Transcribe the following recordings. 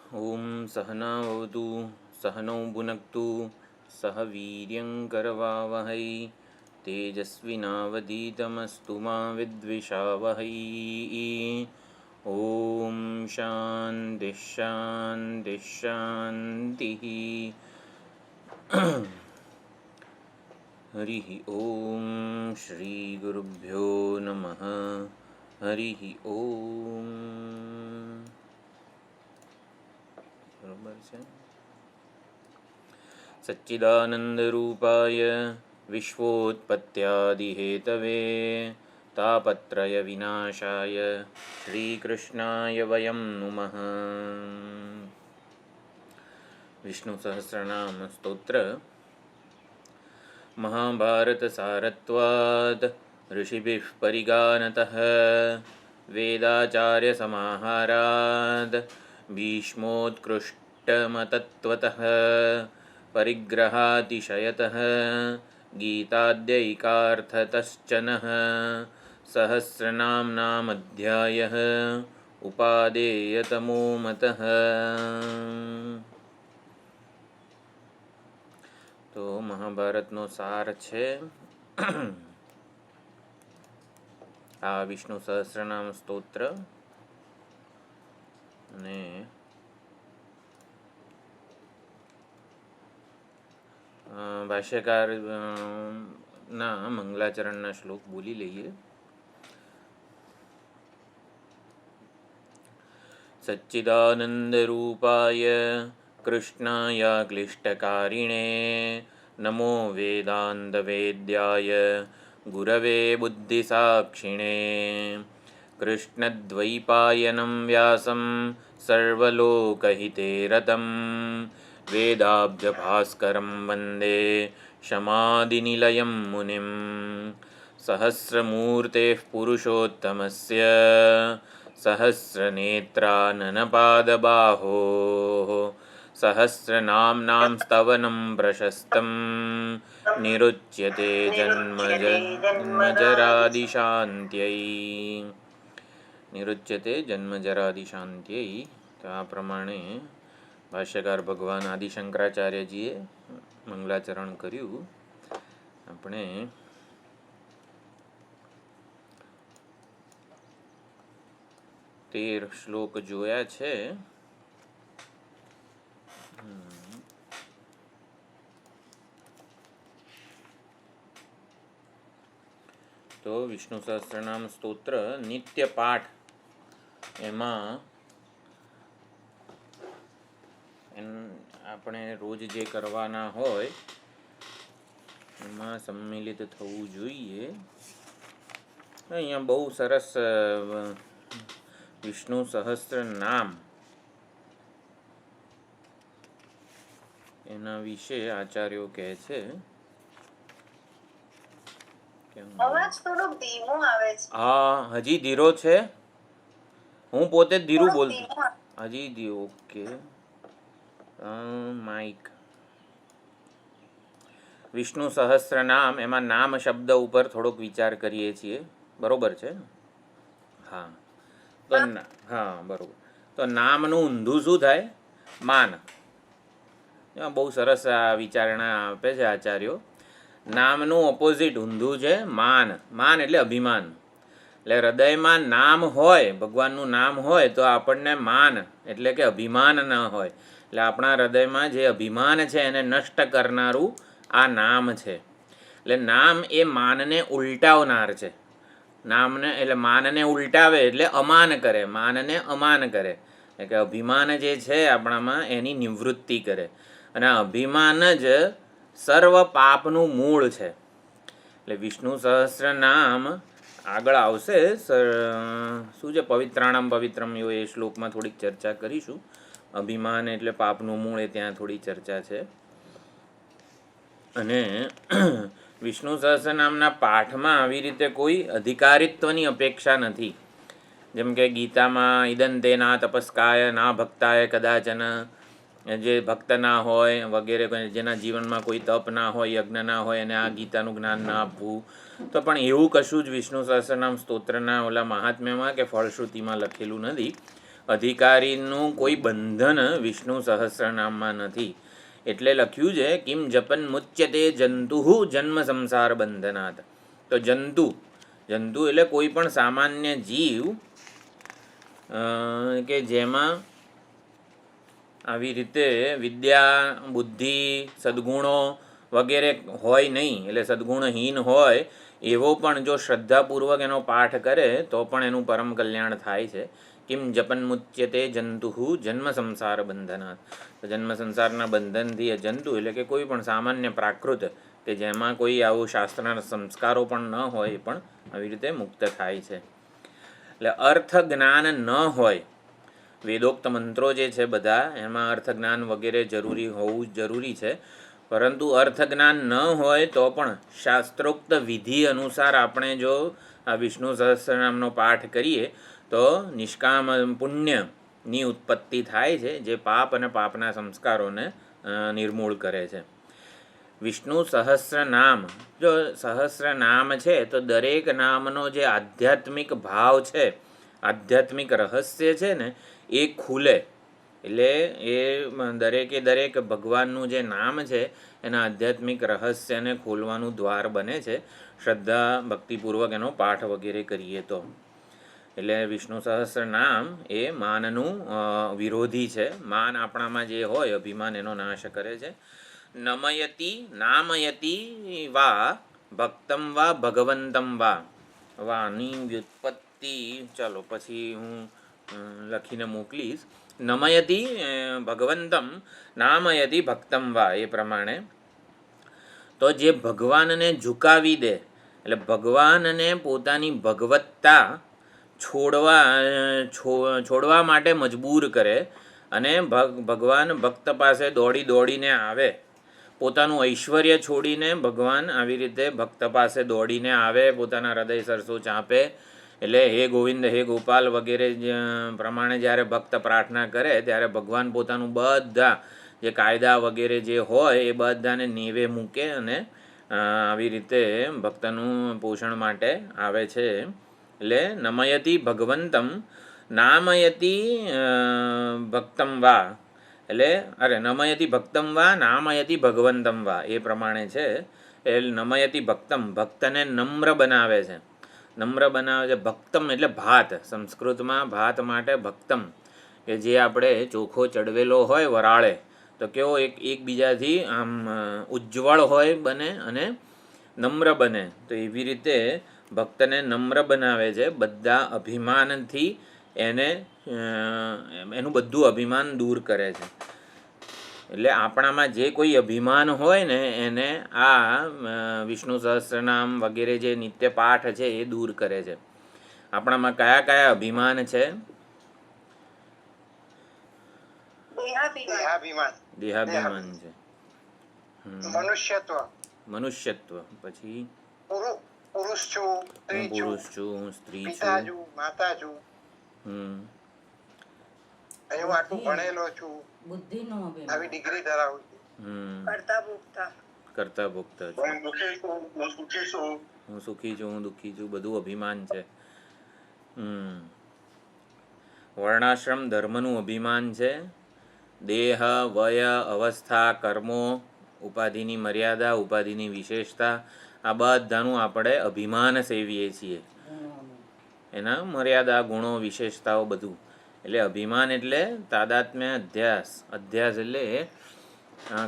ओम सहनावतु सहनौ भुनक्तु सह वीर्यङ्करवावहै तेजस्विनावधीतमस्तु मा विद्विषावहै। ओम शान्तिः शान्तिः शान्तिः। हरिः ओम श्रीगुरुभ्यो नमः। हरिः ओम। बरोबर છે। सच्चिदानन्दरूपाय विश्वोत्पत्त्यादिहेतवे तापत्रयविनाशाय श्रीकृष्णाय वयं नुमः। विष्णुसहस्रनाम स्तोत्र। महाभारतसारत्वात् ऋषिभिः परिगानतः वेदाचार्यसमाहारात् भीष्मोत्कृष्टमतत्त्वतः परिग्रहातिशयतः गीताद्यैकार्थतश्चनः सहस्रनाम्नामध्यायः उपादेयतमो मतः। तो महाभारतનો સાર છે આ વિષ્ણુ સહસ્રનામ સ્તોત્ર અને ભાષ્યકાર ના મંગલાચરણના શ્લોક બોલી લઈએ। सच्चिदानन्दरूपाय कृष्णाय क्लिष्टकारिणे नमो वेदान्तवेद्याय गुरवे बुद्धिसाक्षिणे कृष्णद्वैपायनं व्यासं सर्वलोकहिते रतं वेदाब्जभास्करं वन्दे शमादिनिलयं मुनिं सहस्रमूर्तेः पुरुषोत्तमस्य सहस्रनेत्राननपादबाहोः सहस्रनाम्नां स्तवनं प्रशस्तं निरुच्यते जन्मजरादिशान्त्यै। તો આ પ્રમાણે ભાષ્યકાર ભગવાન આદિશંકરાચાર્યજીએ મંગલાચરણ કર્યું। આપણે 13 શ્લોક જોયા છે। તો વિષ્ણુ સહસ્રનામ સ્તોત્ર નિત્ય પાઠ એમાં આપણે રોજ જે કરવાના હોય એમાં સંમિલિત થવું જોઈએ। અહીંયા બહુ સરસ વિષ્ણુ સહસ્ત્ર નામ એના વિશે આચાર્યો કહે છે। અવાજ થોડો ધીમો આવે છે। હા, હજી ધીરો છે। હું પોતે જ ધીરું બોલતો હજી ધીરો। ઓકે, માઇક વિષ્ણુ સહસ્ત્ર નામ એમાં નામ શબ્દ ઉપર થોડોક વિચાર કરીએ છીએ। બરોબર છે? હા, તો હા બરોબર। તો નામનું ઊંધું શું થાય? માન। બહુ સરસ આ વિચારણા આપે છે આચાર્યો। નામનું ઓપોઝિટ ઊંધું છે માન। માન એટલે અભિમાન। એટલે હૃદયમાં નામ હોય, ભગવાનનું નામ હોય તો આપણને માન એટલે કે અભિમાન ન હોય। એટલે આપણા હૃદયમાં જે અભિમાન છે એને નષ્ટ કરનારું આ નામ છે। એટલે નામ એ માનને ઉલટાવનાર છે। નામને એટલે માનને ઉલટાવે એટલે અમાન કરે, માનને અમાન કરે। એટલે કે અભિમાન જે છે આપણામાં એની નિવૃત્તિ કરે। અને અભિમાન જ સર્વ પાપનું મૂળ છે। એટલે વિષ્ણુ સહસ્ર નામ આગળ આવશે। શું છે? પવિત્રાણામ પવિત્રમ એ શ્લોકમાં થોડીક ચર્ચા કરીશું। અભિમાન એટલે પાપનું મૂળ, એ ત્યાં થોડી ચર્ચા છે। અને વિષ્ણુ સહસ્રનામના પાઠમાં આવી રીતે કોઈ અધિકારિત્વની અપેક્ષા નથી। જેમ કે ગીતામાં ઇદંતે ના તપસ્કાય ના ભક્તાય કદાચન, જે ભક્ત ના હોય વગેરે, જેના જીવનમાં કોઈ તપ ના હોય, યજ્ઞ ના હોય, અને આ ગીતાનું જ્ઞાન ના આપવું, તો પણ એવું કશું જ વિષ્ણુ સહસ્રનામ સ્તોત્રના ઓલા મહાત્મ્યમાં કે ફળશ્રુતિમાં લખેલું નથી। અધિકારીનું કોઈ બંધન વિષ્ણુ સહસ્રનામમાં નથી. એટલે લખ્યું છે કિમ જપન મુચ્યતે જંતુ જન્મ સંસાર બંધનાત. તો જંતુ એટલે કોઈ પણ સામાન્ય જીવ કે જેમાં આવી રીતે વિદ્યા, બુદ્ધિ, સદ્ગુણો વગેરે હોય નહીં, એટલે સદ્ગુણહીન હોય એવો પણ જો શ્રદ્ધાપૂર્વક એનો પાઠ કરે તો પણ એનું પરમ કલ્યાણ થાય છે. કિમ જપન મુચ્યતે જંતુ જન્મ સંસાર બંધનાત. જન્મ સંસારના બંધનથી એ જંતુ એટલે કે કોઈ પણ સામાન્ય પ્રાકૃત કે જેમાં કોઈ આવું શાસ્ત્રના સંસ્કારો પણ ન હોય એ પણ આવી રીતે મુક્ત થાય છે. એટલે અર્થ જ્ઞાન ન હોય, વેદોક્ત મંત્રો જે છે બધા એમાં અર્થ જ્ઞાન વગેરે જરૂરી હોવું જરૂરી છે, પરંતુ અર્થ જ્ઞાન ન હોય તો પણ શાસ્ત્રોક્ત વિધિ અનુસાર આપણે જો આ વિષ્ણુ સહસ્રનામનો પાઠ કરીએ તો નિષ્કામ પુણ્યની ઉત્પત્તિ થાય છે, જે પાપ અને પાપના સંસ્કારોને નિર્મૂળ કરે છે. વિષ્ણુ સહસ્રનામ, જો સહસ્રનામ છે તો દરેક નામનો જે આધ્યાત્મિક ભાવ છે, આધ્યાત્મિક રહસ્ય છે ને એ ખુલે. એટલે એ દરેક ભગવાનનું જે નામ છે એના આધ્યાત્મિક રહસ્યને ખોલવાનું દ્વાર બને છે, શ્રદ્ધા ભક્તિપૂર્વક એનો પાઠ વગેરે કરીએ તો. એટલે વિષ્ણુ સહસ્રનામ એ માનનું વિરોધી છે. માન આપણામાં જે હોય અભિમાન એનો નાશ કરે છે. નમયતિ નામયતિ વા ભક્તમ વા ભગવંતમ વાની વ્યુત્પત્તિ ચાલો પછી હું લખીને મોકલીશ. નમયતિ ભગવંતમ નામયતિ ભક્તમ વા, એ પ્રમાણે તો જે ભગવાનને ઝુકાવી દે, એટલે ભગવાનને પોતાની ભગવત્તા છોડવા માટે મજબૂર કરે અને ભગવાન ભક્ત પાસે દોડીને આવે, પોતાનું ઐશ્વર્ય છોડીને ભગવાન આવી રીતે ભક્ત પાસે દોડીને આવે, પોતાના હૃદય સરસો ચાંપે. એટલે હે ગોવિંદ, હે ગોપાલ વગેરે પ્રમાણે જ્યારે ભક્ત પ્રાર્થના કરે ત્યારે ભગવાન પોતાનું બધા જે કાયદા વગેરે જે હોય એ બધાને નેવે મૂકે અને આવી રીતે ભક્તનું પોષણ માટે આવે છે. એટલે નમયતિ ભગવંતમ નામયતિ ભક્તમ વા, એટલે નમયતિ ભક્તમ વા નામયતિ ભગવંતમ વા, એ પ્રમાણે છે. એટલે નમયતિ ભક્તમ, ભક્તને નમ્ર બનાવે છે. નમ્ર બનાવે છે. ભક્તમ એટલે ભાત, સંસ્કૃતમાં ભાત માટે ભક્તમ, કે જે આપણે ચોખો ચડવેલો હોય વરાળે તો કેવો એકબીજાથી આમ ઉજ્જવળ હોય બને અને નમ્ર બને, તો એવી રીતે ભક્તને નમ્ર બનાવે છે. બધા અભિમાનથી એનું બધું અભિમાન દૂર કરે છે. એટલે આપણામાં જે કોઈ અભિમાન હોય ને એને આ વિષ્ણુ સહસ્રનામ વગેરે જે નિત્ય પાઠ છે એ દૂર કરે છે. આપણામાં કયા કયા અભિમાન છે? દેહાભિમાન છે, મનુષ્યત્વ, પછી પુરુષ છું, હું સ્ત્રી છું, માતા છું, આવી ડિગ્રી ધરાવું છું, કરતા ભોગતા છું, હું સુખી છું, હું દુઃખી છું, બધું અભિમાન છે. વર્ણાશ્રમ ધર્મનું અભિમાન છે. દેહ, વય, અવસ્થા, કર્મો, ઉપાધિની મર્યાદા, ઉપાધિની વિશેષતા, આ બધાનું આપણે અભિમાન સેવીએ છીએ. એના મર્યાદા, ગુણો, વિશેષતાઓ બધું. એટલે અભિમાન એટલે તાદાત્મ્ય અધ્યાસ. અધ્યાસ એટલે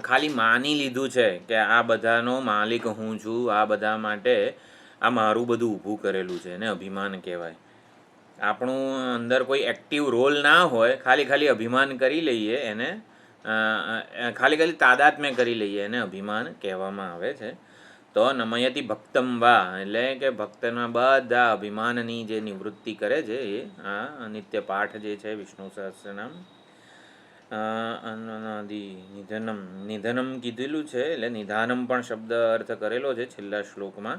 ખાલી માની લીધું છે કે આ બધાનો માલિક હું છું, આ બધા માટે આ મારું બધું ઊભું કરેલું છે, એને અભિમાન કહેવાય. આપણું અંદર કોઈ એક્ટિવ રોલ ના હોય, ખાલી અભિમાન કરી લઈએ, એને ખાલી તાદાત્મ્ય કરી લઈએ, એને અભિમાન કહેવામાં આવે છે. તો નમયતિ ભક્તમ વા એટલે કે ભક્તના બધા અભિમાનની જે નિવૃત્તિ કરે છે એ આ નિત્ય પાઠ જે છે વિષ્ણુ સહસ્રનામ. નિધનમ કીધેલું છે, એટલે નિધાનમ પણ શબ્દ અર્થ કરેલો છે છેલ્લા શ્લોકમાં.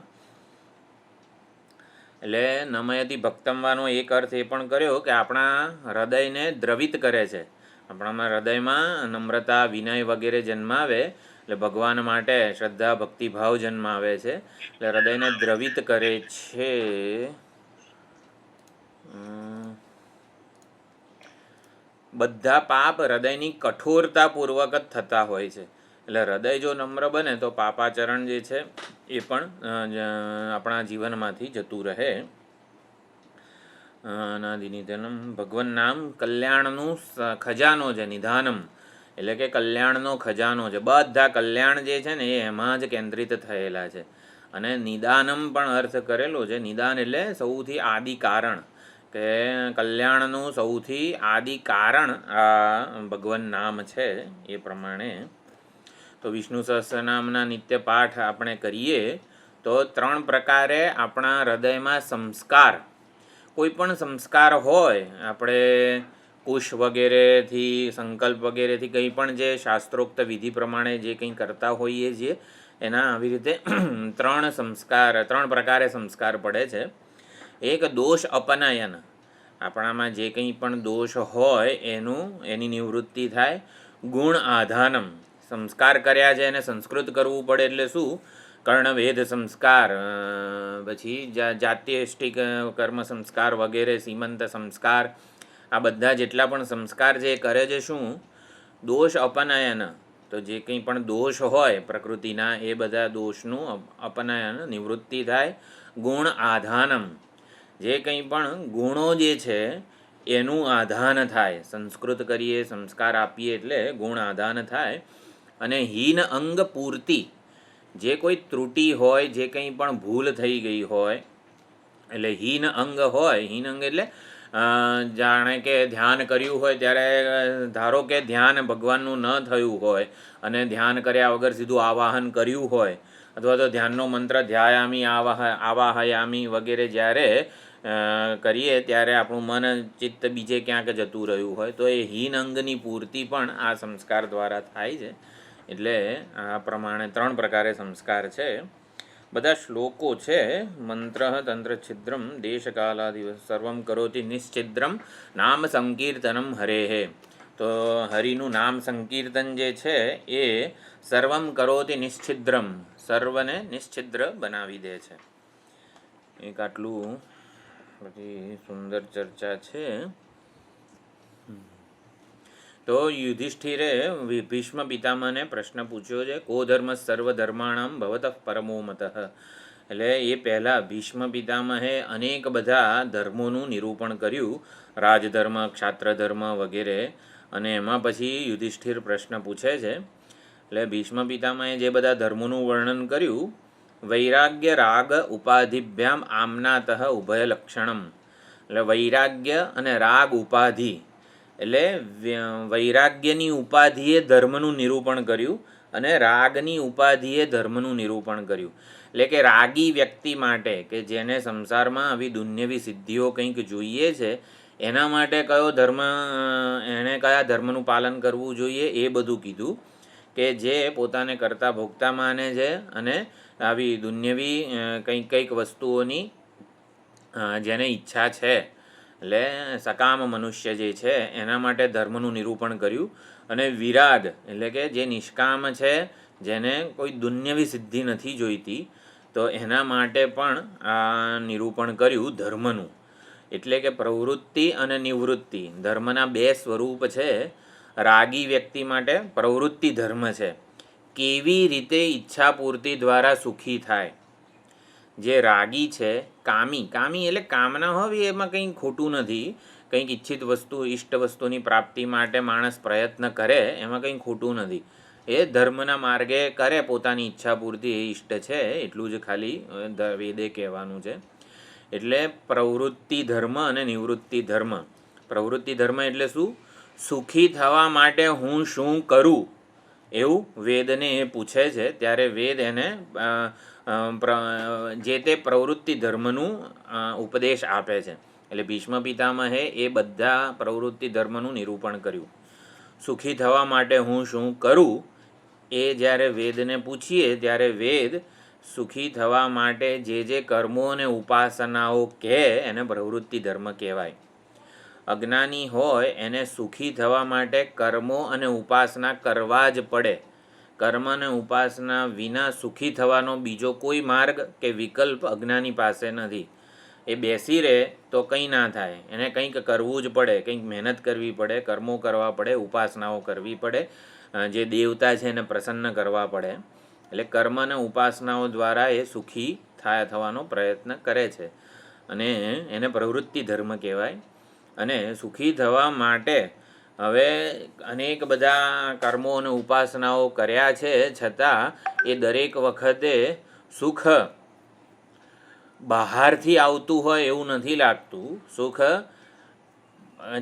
એટલે નમયતિ ભક્તમવાનો એક અર્થ એ પણ કર્યો કે આપણા હૃદયને દ્રવિત કરે છે. આપણામાં હૃદયમાં નમ્રતા, વિનય વગેરે જન્માવે, એટલે ભગવાન માટે શ્રદ્ધા ભક્તિભાવ જન્માવે છે, એટલે હૃદયને દ્રવિત કરે છે. બધા પાપ હૃદયની કઠોરતાપૂર્વક જ થતા હોય છે. એટલે હૃદય જો નમ્ર બને તો પાપાચરણ જે છે એ પણ આપણા જીવનમાંથી જતું રહે. અનાદિનિધનમ ભગવાન નામ કલ્યાણનું ખજાનો છે. નિધાનમ એટલે કે કલ્યાણનો ખજાનો છે. બધા કલ્યાણ જે છે ને એ એમાં જ કેન્દ્રિત થયેલા છે. અને નિદાનમ પણ અર્થ કરેલો છે. નિદાન એટલે સૌથી આદિ કારણ, કે કલ્યાણનું સૌથી આદિ કારણ આ ભગવાન નામ છે. એ પ્રમાણે તો વિષ્ણુ સહસ્રનામના નિત્ય પાઠ આપણે કરીએ તો 3 પ્રકારે આપણા હૃદયમાં સંસ્કાર, કોઈ પણ સંસ્કાર હોય, આપણે કુશ વગેરેથી, સંકલ્પ વગેરેથી કંઈ પણ જે શાસ્ત્રોક્ત વિધિ પ્રમાણે જે કંઈ કરતા હોઈએ છીએ એના આવી રીતે 3 પ્રકારે સંસ્કાર પડે છે. એક દોષ અપનયન, આપણામાં જે કંઈ પણ દોષ હોય એની નિવૃત્તિ થાય. ગુણ આધાનમ, સંસ્કાર કર્યા છે એને સંસ્કૃત કરવું પડે એટલે શું? કર્ણવેદ સંસ્કાર, પછી જાત્યેષ્ટિક કર્મ સંસ્કાર વગેરે, સીમંત સંસ્કાર, આ બધા જેટલા પણ સંસ્કાર જે કરે છે શું? દોષ અપનયન, તો જે કંઈ પણ દોષ હોય પ્રકૃતિના એ બધા દોષનું અપનયન નિવૃત્તિ થાય. ગુણ આધાનમ, જે કંઈ પણ ગુણો જે છે એનું આધાન થાય. સંસ્કૃત કરીએ, સંસ્કાર આપીએ એટલે ગુણ આધાન થાય. અને હીન અંગ પૂર્તિ, જે કોઈ ત્રુટિ હોય, જે કંઈ પણ ભૂલ થઈ ગઈ હોય, એટલે હીન અંગ હોય, હીન અંગ એટલે જાણે કે ધ્યાન કર્યું હોય ત્યારે ધારો કે ધ્યાન ભગવાનનું ન થયું હોય અને ધ્યાન કર્યા વગર સીધું આવાહન કર્યું હોય, અથવા તો ધ્યાનનો મંત્ર ધ્યાયામી આવાહયામી વગેરે જ્યારે કરીએ ત્યારે આપણું મન ચિત્ત બીજે ક્યાંક જતું રહ્યું હોય તો એ હીન અંગની પૂર્તિ પણ આ સંસ્કાર દ્વારા થાય છે. એટલે આ પ્રમાણે 3 પ્રકારે સંસ્કાર છે. બધા શ્લોકો છે. મંત્ર તંત્ર છિદ્રમ દેશકાલાદિવસ સર્વમ કરોતિ નિશ્ચિદ્રમ નામ સંકીર્તનમ હરેહે. તો હરિનું નામ સંકીર્તન જે છે એ સર્વમ કરોતિ નિશ્ચિદ્રમ, સર્વને નિશ્ચિદ્ર બનાવી દે છે. એક આટલું બધી સુંદર ચર્ચા છે. તો યુધિષ્ઠિરે ભીષ્મ પિતામહને પ્રશ્ન પૂછ્યો છે, કો ધર્મ સર્વધર્માણામ ભવતઃ પરમો મતઃ. એટલે એ પહેલાં ભીષ્મ પિતામહે અનેક બધા ધર્મોનું નિરૂપણ કર્યું, રાજધર્મ, ક્ષાત્રધર્મ વગેરે. અને એમાં પછી યુધિષ્ઠિર પ્રશ્ન પૂછે છે. એટલે ભીષ્મ પિતામહે જે બધા ધર્મોનું વર્ણન કર્યું, વૈરાગ્ય રાગ ઉપાધિભ્યામ આમનાતઃ ઉભયલક્ષણમ. એટલે વૈરાગ્ય અને રાગ ઉપાધિ, એટલે વૈરાગ્યની ઉપાધિએ ધર્મનું નિરૂપણ કર્યું અને રાગની ઉપાધિએ ધર્મનું નિરૂપણ કર્યું. એટલે કે રાગી વ્યક્તિ માટે, કે જેને સંસારમાં આવી દુન્યવી સિદ્ધિઓ કંઈક જોઈએ છે, એના માટે કયો ધર્મ, એણે કયા ધર્મનું પાલન કરવું જોઈએ એ બધું કીધું. કે જે પોતાને કરતા ભોગતા માને છે અને આવી દુન્યવી કંઈક વસ્તુઓની જેને ઈચ્છા છે, એટલે સકામ મનુષ્ય જે છે એના માટે ધર્મનું નિરૂપણ કર્યું. અને વિરાગ એટલે કે જે નિષ્કામ છે, જેને કોઈ દુન્યવી સિદ્ધિ નથી જોઈતી, તો એના માટે પણ આ નિરૂપણ કર્યું ધર્મનું. એટલે કે પ્રવૃત્તિ અને નિવૃત્તિ, ધર્મના 2 સ્વરૂપ છે. રાગી વ્યક્તિ માટે પ્રવૃત્તિ ધર્મ છે, કેવી રીતે ઈચ્છાપૂર્તિ દ્વારા સુખી થાય. જે રાગી છે, કામી એટલે કામના હોવી એમાં કંઈ ખોટું નથી. કંઈક ઈચ્છિત વસ્તુ, ઇષ્ટ વસ્તુની પ્રાપ્તિ માટે માણસ પ્રયત્ન કરે એમાં કંઈ ખોટું નથી. એ ધર્મના માર્ગે કરે પોતાની ઈચ્છાપૂર્તિ, એ ઇષ્ટ છે, એટલું જ ખાલી વેદે કહેવાનું છે. એટલે પ્રવૃત્તિ ધર્મ અને નિવૃત્તિ ધર્મ. પ્રવૃત્તિ ધર્મ એટલે શું? સુખી થવા માટે હું શું કરું, એવું વેદને એ પૂછે છે. ત્યારે વેદ એને જે તે પ્રવૃત્તિ ધર્મનું ઉપદેશ આપે છે. એટલે ભીષ્મ પિતામહે એ બધા પ્રવૃત્તિ ધર્મનું નિરૂપણ કર્યું. સુખી થવા માટે હું શું કરું એ જ્યારે વેદને પૂછીએ ત્યારે વેદ સુખી થવા માટે જે કર્મો અને ઉપાસનાઓ કહે એને પ્રવૃત્તિ ધર્મ કહેવાય. અજ્ઞાની હોય એને સુખી થવા માટે કર્મો અને ઉપાસના કરવા જ પડે. કર્મ અને ઉપાસના વિના સુખી થવાનો બીજો કોઈ માર્ગ કે વિકલ્પ અજ્ઞાની પાસે નથી. એ બેસી રહે તો કંઈ ના થાય, એને કંઈક કરવું જ પડે, કંઈક મહેનત કરવી પડે, કર્મો કરવા પડે, ઉપાસનાઓ કરવી પડે, જે દેવતા છે એને પ્રસન્ન કરવા પડે. એટલે કર્મ અને ઉપાસનાઓ દ્વારા એ સુખી થવાનો પ્રયત્ન કરે છે અને એને પ્રવૃત્તિ ધર્મ કહેવાય. અને સુખી થવા માટે હવે અનેક બધા કર્મો અને ઉપાસનાઓ કર્યા છે, છતાં એ દરેક વખતે સુખ બહારથી આવતું હોય એવું નથી લાગતું. સુખ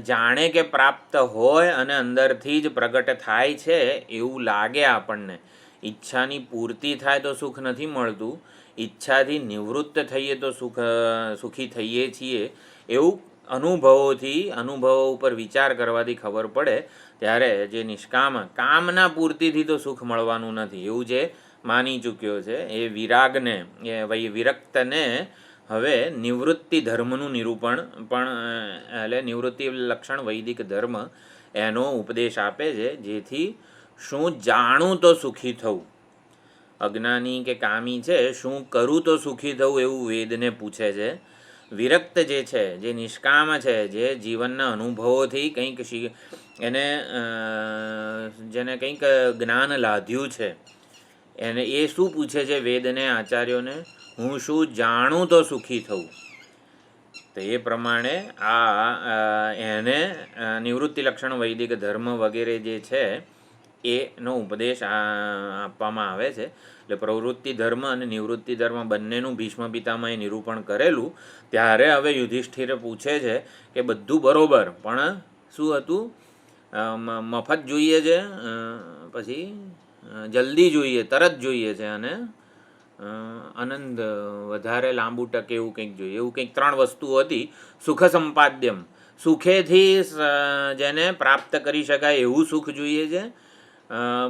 જાણે કે પ્રાપ્ત હોય અને અંદરથી જ પ્રગટ થાય છે એવું લાગે આપણને. ઈચ્છાની પૂર્તિ થાય તો સુખ નથી મળતું, ઈચ્છાથી નિવૃત્ત થઈએ તો સુખી થઈએ છીએ એવું અનુભવો ઉપર વિચાર કરવાથી ખબર પડે. ત્યારે જે નિષ્કામ કામના પૂર્તિથી તો સુખ મળવાનું નથી એવું જે માની ચૂક્યો છે એ વિરાગને, એ વિરક્તને હવે નિવૃત્તિ ધર્મનું નિરૂપણ પણ એટલે નિવૃત્તિ લક્ષણ વૈદિક ધર્મ એનો ઉપદેશ આપે છે, જેથી શું જાણું તો સુખી થવું. અજ્ઞાની કે કામી છે શું કરું તો સુખી થવું એવું વેદને પૂછે છે. વિરક્ત જે છે, જે નિષ્કામ છે, જે જીવનના અનુભવોથી કંઈક જેને કંઈક જ્ઞાન લાદ્યું છે, એને એ શું પૂછે છે વેદને, આચાર્યોને, હું શું જાણું તો સુખી થવું. તો એ પ્રમાણે એને નિવૃત્તિ લક્ષણ વૈદિક ધર્મ વગેરે જે છે એનો ઉપદેશ આપવામાં આવે છે. એટલે પ્રવૃત્તિ ધર્મ અને નિવૃત્તિ ધર્મ બંનેનું ભીષ્મ પિતામહે નિરૂપણ કરેલું. ત્યારે હવે યુધિષ્ઠિર પૂછે છે કે બધું બરોબર, પણ શું હતું, મફત જોઈએ છે, પછી જલ્દી જોઈએ, તરત જોઈએ છે, અને આનંદ વધારે લાંબુ ટકે એવું કંઈક જોઈએ. એવું કંઈક 3 વસ્તુઓ હતી. સુખ સંપાદ્યમ, સુખેથી જેને પ્રાપ્ત કરી શકાય એવું સુખ જોઈએ છે.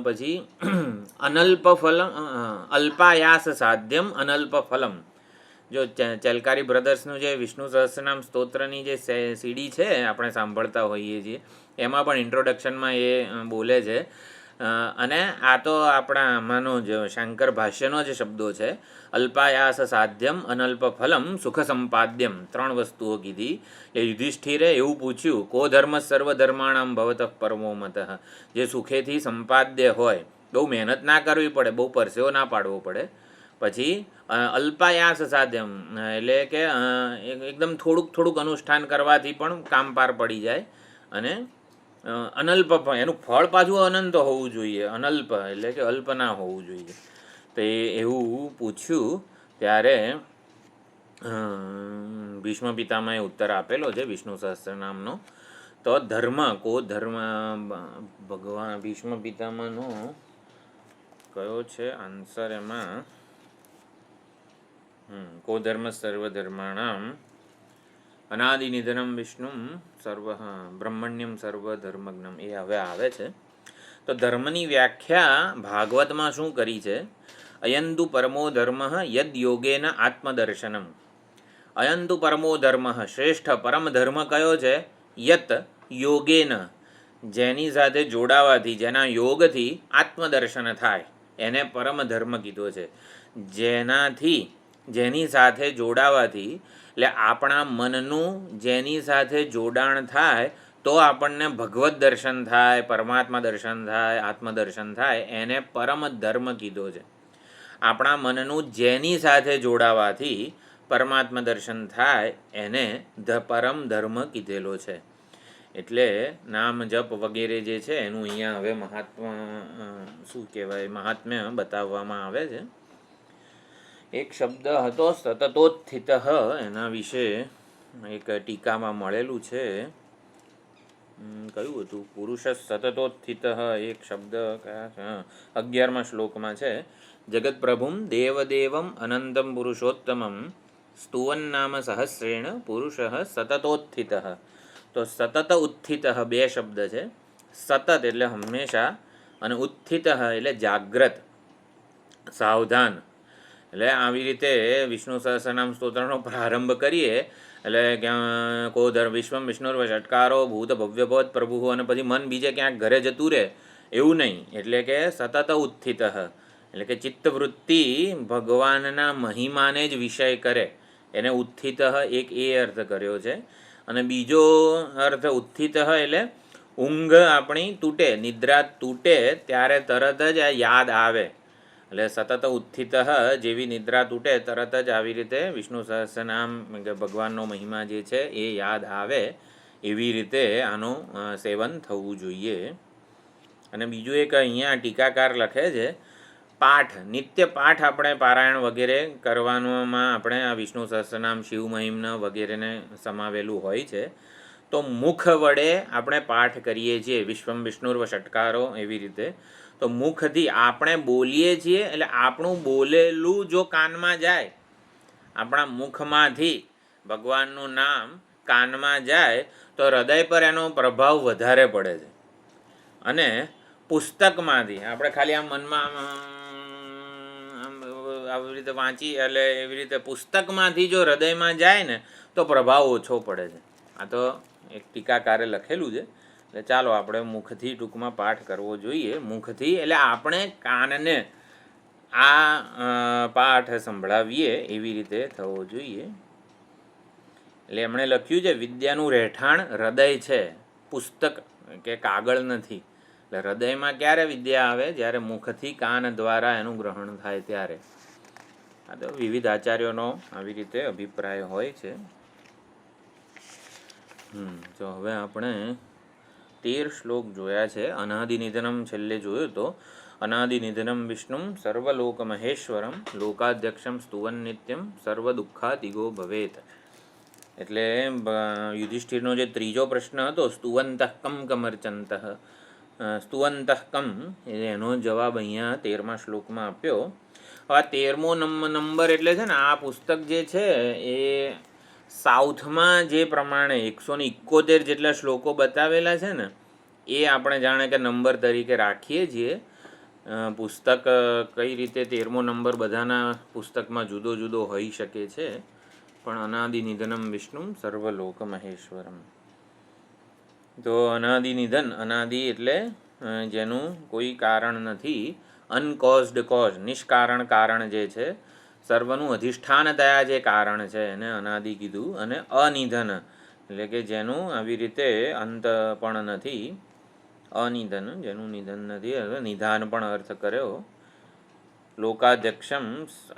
પછી અનલ્પ ફલમ, અલ્પાયાસ સાધ્યમ અનલ્પ ફલમ. જો ચલકારી બ્રદર્સનું જે વિષ્ણુ સહસ્રનામ સ્તોત્રની જે સીડી છે આપણે સાંભળતા હોઈએ છીએ, એમાં પણ ઇન્ટ્રોડક્શનમાં એ બોલે છે. અને આ તો આપણા આમાંનો જ શંકર ભાષ્યનો જ શબ્દો છે. અલ્પાયાસ સાધ્યમ અનલ્પ ફલમ સુખ સંપાદ્યમ, 3 વસ્તુઓ કીધી. એ યુધિષ્ઠિરે એવું પૂછ્યું, કો ધર્મ સર્વધર્માણામ ભવતઃ પરમો મતઃ. જે સુખેથી સંપાદ્ય હોય, બહુ મહેનત ના કરવી પડે, બહુ પરસેવો ના પાડવો પડે. પછી અલ્પાયાસ સાધ્યમ એટલે કે એકદમ થોડુંક અનુષ્ઠાન કરવાથી પણ કામ પાર પડી જાય. અને અનલ્પ, એનું ફળ પાછું અનંત હોવું જોઈએ. અનલ્પ એટલે કે અલ્પ ના હોવું જોઈએ. તો એવું પૂછ્યું ત્યારે ભીષ્મ પિતામહે ઉત્તર આપેલો છે વિષ્ણુ સહસ્રનામનો. તો ધર્મ, કો ધર્મ, ભગવાન ભીષ્મ પિતામહનો કયો છે આન્સર એમાં, કો ધર્મ સર્વધર્માણામ અનાદિનિધનમ વિષ્ણુમ બ્રહ્મણ્યમ સર્વધર્મજ્ઞમ, એ હવે આવે છે. તો ધર્મની વ્યાખ્યા ભાગવતમાં શું કરી છે, અયંતુ પરમો ધર્મ યદ યોગેન આત્મદર્શનમ. અયંતુ પરમો ધર્મ, શ્રેષ્ઠ પરમ ધર્મ કયો છે, યત યોગેન, જેની સાથે જોડાવાથી, જેના યોગથી આત્મદર્શન થાય, એને પરમ ધર્મ કીધો છે. જેની સાથે જોડાવાથી, એટલે આપણા મનનું જેની સાથે જોડાણ થાય તો આપણને ભગવત દર્શન થાય, પરમાત્મા દર્શન થાય, આત્મદર્શન થાય, એને પરમ ધર્મ કીધો છે. આપણા મનનું જેની સાથે જોડાવાથી પરમાત્મા દર્શન થાય એને પરમ ધર્મ કીધેલો છે. એટલે નામ જપ વગેરે જે છે એનું અહીંયા હવે મહાત્મ્ય બતાવવામાં આવે છે. એક શબ્દ હતો સતતોત્થિત, એના વિશે એક ટીકામાં મળેલું છે. કયું હતું, પુરુષ સતતોત્થિત, એક શબ્દ કયા છે, 11મા શ્લોકમાં છે. જગત પ્રભુમ દેવદેવમ અનંતમ પુરુષોત્તમમ સ્તુવન નામ સહસ્રેણ પુરુષ સતતોત્થિત. તો સતત ઉત્થિત 2 શબ્દ છે. સતત એટલે હંમેશા, અને ઉત્થિત એટલે જાગ્રત, સાવધાન. એટલે આવી રીતે વિષ્ણુ સહસ્રનામ સ્તોત્રનો પ્રારંભ કરીએ એટલે કો વિશ્વમ વિષ્ણુર્વ ષટકારો ભૂત ભવ્યભવત પ્રભુ, અને પછી મન બીજે ક્યાંક ઘરે જતું રહે એવું નહીં. એટલે કે સતત ઉત્થિત એટલે કે ચિત્તવૃત્તિ ભગવાનના મહિમાને જ વિષય કરે, એને ઉત્થિત એક એ અર્થ કર્યો છે. અને બીજો અર્થ ઉત્થિત એટલે ઊંઘ આપણી તૂટે, નિદ્રા તૂટે ત્યારે તરત જ આ યાદ આવે. એટલે સતત ઉત્થિત જેવી નિદ્રા તૂટે તરત જ આવી રીતે વિષ્ણુ સહસ્રનામ કે ભગવાનનો મહિમા જે છે એ યાદ આવે, એવી રીતે આનું સેવન થવું જોઈએ. અને બીજું એક અહીંયા ટીકાકાર લખે છે, પાઠ, નિત્ય પાઠ આપણે પારાયણ વગેરે કરવાનોમાં આપણે આ વિષ્ણુ સહસ્રનામ, શિવ મહિમ્ન વગેરેને સમાવેલું હોય છે. તો મુખ વડે આપણે પાઠ કરીએ છીએ, વિશ્વમ વિષ્ણુર્વ ષટકારો એવી રીતે. તો મુખથી આપણે બોલીએ છીએ, એટલે આપણું બોલેલું જો કાનમાં જાય, આપણા મુખમાંથી ભગવાનનું નામ કાનમાં જાય તો હૃદય પર એનો પ્રભાવ વધારે પડે છે. અને પુસ્તકમાંથી આપણે ખાલી આમ મનમાં આવી રીતે વાંચી, એટલે એવી રીતે પુસ્તકમાંથી જો હૃદયમાં જાય ને તો પ્રભાવ ઓછો પડે છે. આ તો એક ટીકાકારે લખેલું છે. એટલે ચાલો આપણે મુખથી ટૂંકમાં પાઠ કરવો જોઈએ. મુખથી એટલે આપણે કાનને આ પાઠ સંભળાવીએ એવી રીતે થવો જોઈએ. એટલે એમણે લખ્યું છે, વિદ્યાનું રહેઠાણ હૃદય છે, પુસ્તક કે કાગળ નથી. એટલે હૃદયમાં ક્યારે વિદ્યા આવે? જ્યારે મુખથી કાન દ્વારા એનું ગ્રહણ થાય ત્યારે. આ તો વિવિધ આચાર્યોનો આવી રીતે અભિપ્રાય હોય છે. તો હવે આપણે 13 શ્લોક જોયા છે. અનાદિનિધનમ છેલ્લે જોયો તો, અનાદિનિધનમ વિષ્ણુમ સર્વલોક મહેશ્વરમ લોકાધ્યક્ષમ સ્તુવન નિત્યમ સર્વ દુઃખાતિગો ભવેત. એટલે યુધિષ્ઠિરનો જે ત્રીજો પ્રશ્ન હતો, સ્તુવંતઃ કમ કમર્ચંતઃ, સ્તુવંતઃ કમ, એનો જવાબ અહીંયા 13મા શ્લોકમાં આપ્યો. આ 13મો નંબર એટલે છે ને, આ પુસ્તક જે છે એ સાઉથમાં જે પ્રમાણે 171 જેટલા શ્લોકો બતાવેલા છે ને, એ આપણે જાણે કે નંબર તરીકે રાખીએ છીએ. પુસ્તક કઈ રીતે 13મો નંબર બધાના પુસ્તકમાં જુદો જુદો હોઈ શકે છે, પણ અનાદિનિધનમ વિષ્ણુ સર્વલોક મહેશ્વરમ. તો અનાદિનિધન, અનાદિ એટલે જેનું કોઈ કારણ નથી, અનકોઝડ કોઝ, નિષ્કારણ કારણ જે છે, સર્વનું અધિષ્ઠાન થયા જે કારણ છે એને અનાદિ કીધું. અને અનિધન એટલે કે જેનું આવી રીતે અંત પણ નથી, અનિધન જેનું નિધન નથી, હવે નિધાન પણ અર્થ કર્યો. લોકાધ્યક્ષમ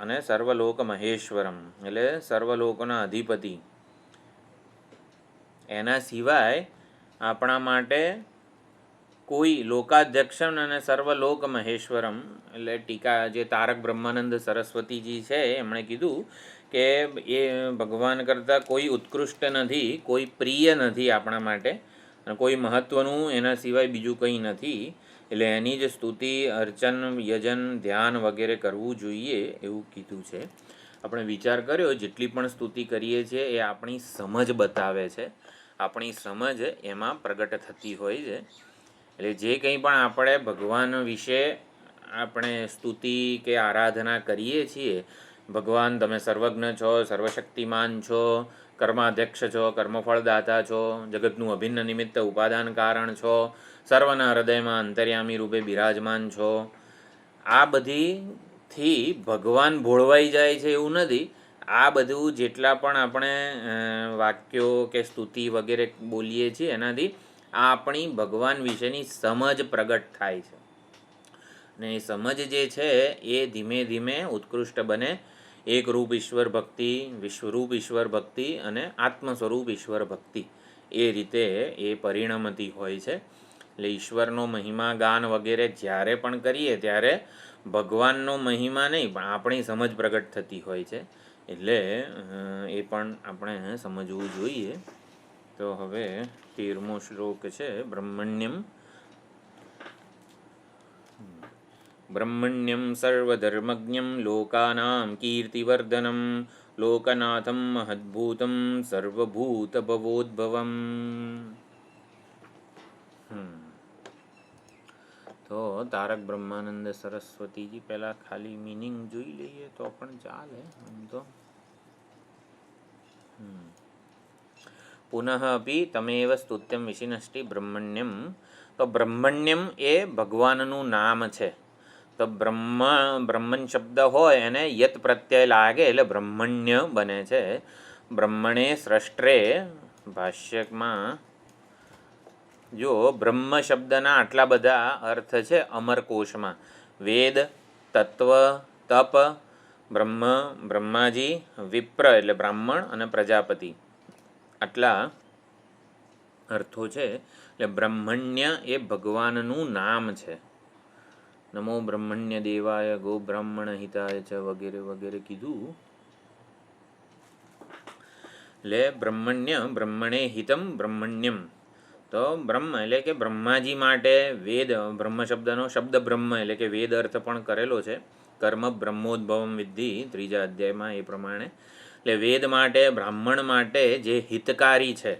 અને સર્વલોક મહેશ્વરમ એટલે સર્વલોકના અધિપતિ. એના સિવાય આપણા માટે કોઈ, લોકાધ્યક્ષમ અને સર્વલોક મહેશ્વરમ એટલે ટીકા જે તારક બ્રહ્માનંદ સરસ્વતીજી છે એમણે કીધું કે એ ભગવાન કરતાં કોઈ ઉત્કૃષ્ટ નથી, કોઈ પ્રિય નથી આપણા માટે, અને કોઈ મહત્ત્વનું એના સિવાય બીજું કંઈ નથી. એટલે એની જ સ્તુતિ, અર્ચન, યજન, ધ્યાન વગેરે કરવું જોઈએ એવું કીધું છે. આપણે વિચાર કર્યો, જેટલી પણ સ્તુતિ કરીએ છીએ એ આપણી સમજ બતાવે છે, આપણી સમજ એમાં પ્રગટ થતી હોય છે. એટલે જે કંઈ પણ આપણે ભગવાન વિશે આપણે સ્તુતિ કે આરાધના કરીએ છીએ, ભગવાન તમે સર્વજ્ઞ છો, સર્વશક્તિમાન છો, કર્માધ્યક્ષ છો, કર્મફળદાતા છો, જગતનું અભિન્ન નિમિત્ત ઉપાદાન કારણ છો, સર્વના હૃદયમાં અંતર્યામી રૂપે બિરાજમાન છો, આ બધીથી ભગવાન ભોળવાઈ જાય છે એવું નથી. આ બધું જેટલા પણ આપણે વાક્યો કે સ્તુતિ વગેરે બોલીએ છીએ એનાથી આપણી ભગવાન વિશેની સમજ પ્રગટ થાય છે. અને એ સમજ જે છે એ ધીમે ધીમે ઉત્કૃષ્ટ બને. એકરૂપ ઈશ્વર ભક્તિ, વિશ્વરૂપ ઈશ્વર ભક્તિ અને આત્મ સ્વરૂપ ઈશ્વર ભક્તિ, એ રીતે એ પરિણમતી હોય છે. એટલે ઈશ્વરનો મહિમા ગાન વગેરે જ્યારે પણ કરીએ ત્યારે ભગવાનનો મહિમા નહીં પણ આપણી સમજ પ્રગટ થતી હોય છે. એટલે એ પણ આપણે સમજવું જોઈએ. તો હવે 13મો શ્લોક છે, બ્રહ્મણ્યમ. બ્રહ્મણ્યમ સર્વધર્મજ્ઞમ લોકાનામ કીર્તિવર્ધનમ લોકનાથમ મહદ્ભૂતમ સર્વભૂતભવોદ્ભવમ. તો તારક બ્રહ્માનંદ સરસ્વતીજી પહેલાં ખાલી મિનિંગ જોઈ લઈએ તો પણ ચાલે એમ તો. પુનઃ અપી તમેવ સ્તુત્યમ વિશિનષ્ટિ બ્રહ્મણ્યમ. તો બ્રહ્મણ્યમ એ ભગવાનનું નામ છે. તો તો બ્રહ્મણ શબ્દ હોય એને યત પ્રત્યય લાગે એટલે બ્રહ્મણ્ય બને છે. બ્રહ્મણે સ્રષ્ટ્રે ભાષ્યમાં જો બ્રહ્મ શબ્દના આટલા બધા અર્થ છે અમરકોશમાં. વેદ, તત્વ, તપ, બ્રહ્મ, બ્રહ્માજી, વિપ્ર એટલે બ્રાહ્મણ અને પ્રજાપતિ, આટલા અર્થો છે. એટલે બ્રહ્મણ્ય એ ભગવાનનું નામ છે. નમો બ્રહ્મણ્ય દેવાય ગો બ્રાહ્મણ હિતાય છે વગેરે વગેરે કીધું. એટલે બ્રહ્મણ્ય બ્રહ્મણે હિતમ બ્રહ્મણ્યમ. તો બ્રહ્મ એટલે કે બ્રહ્માજી માટે વેદ, બ્રહ્મ શબ્દનો શબ્દ બ્રહ્મ એટલે કે વેદ અર્થ પણ કરેલો છે. કર્મ બ્રહ્મોદ્ભવમ વિદ્ધિ 3જા અધ્યાયમાં એ પ્રમાણે. એટલે વેદ માટે, બ્રાહ્મણ માટે જે હિતકારી છે,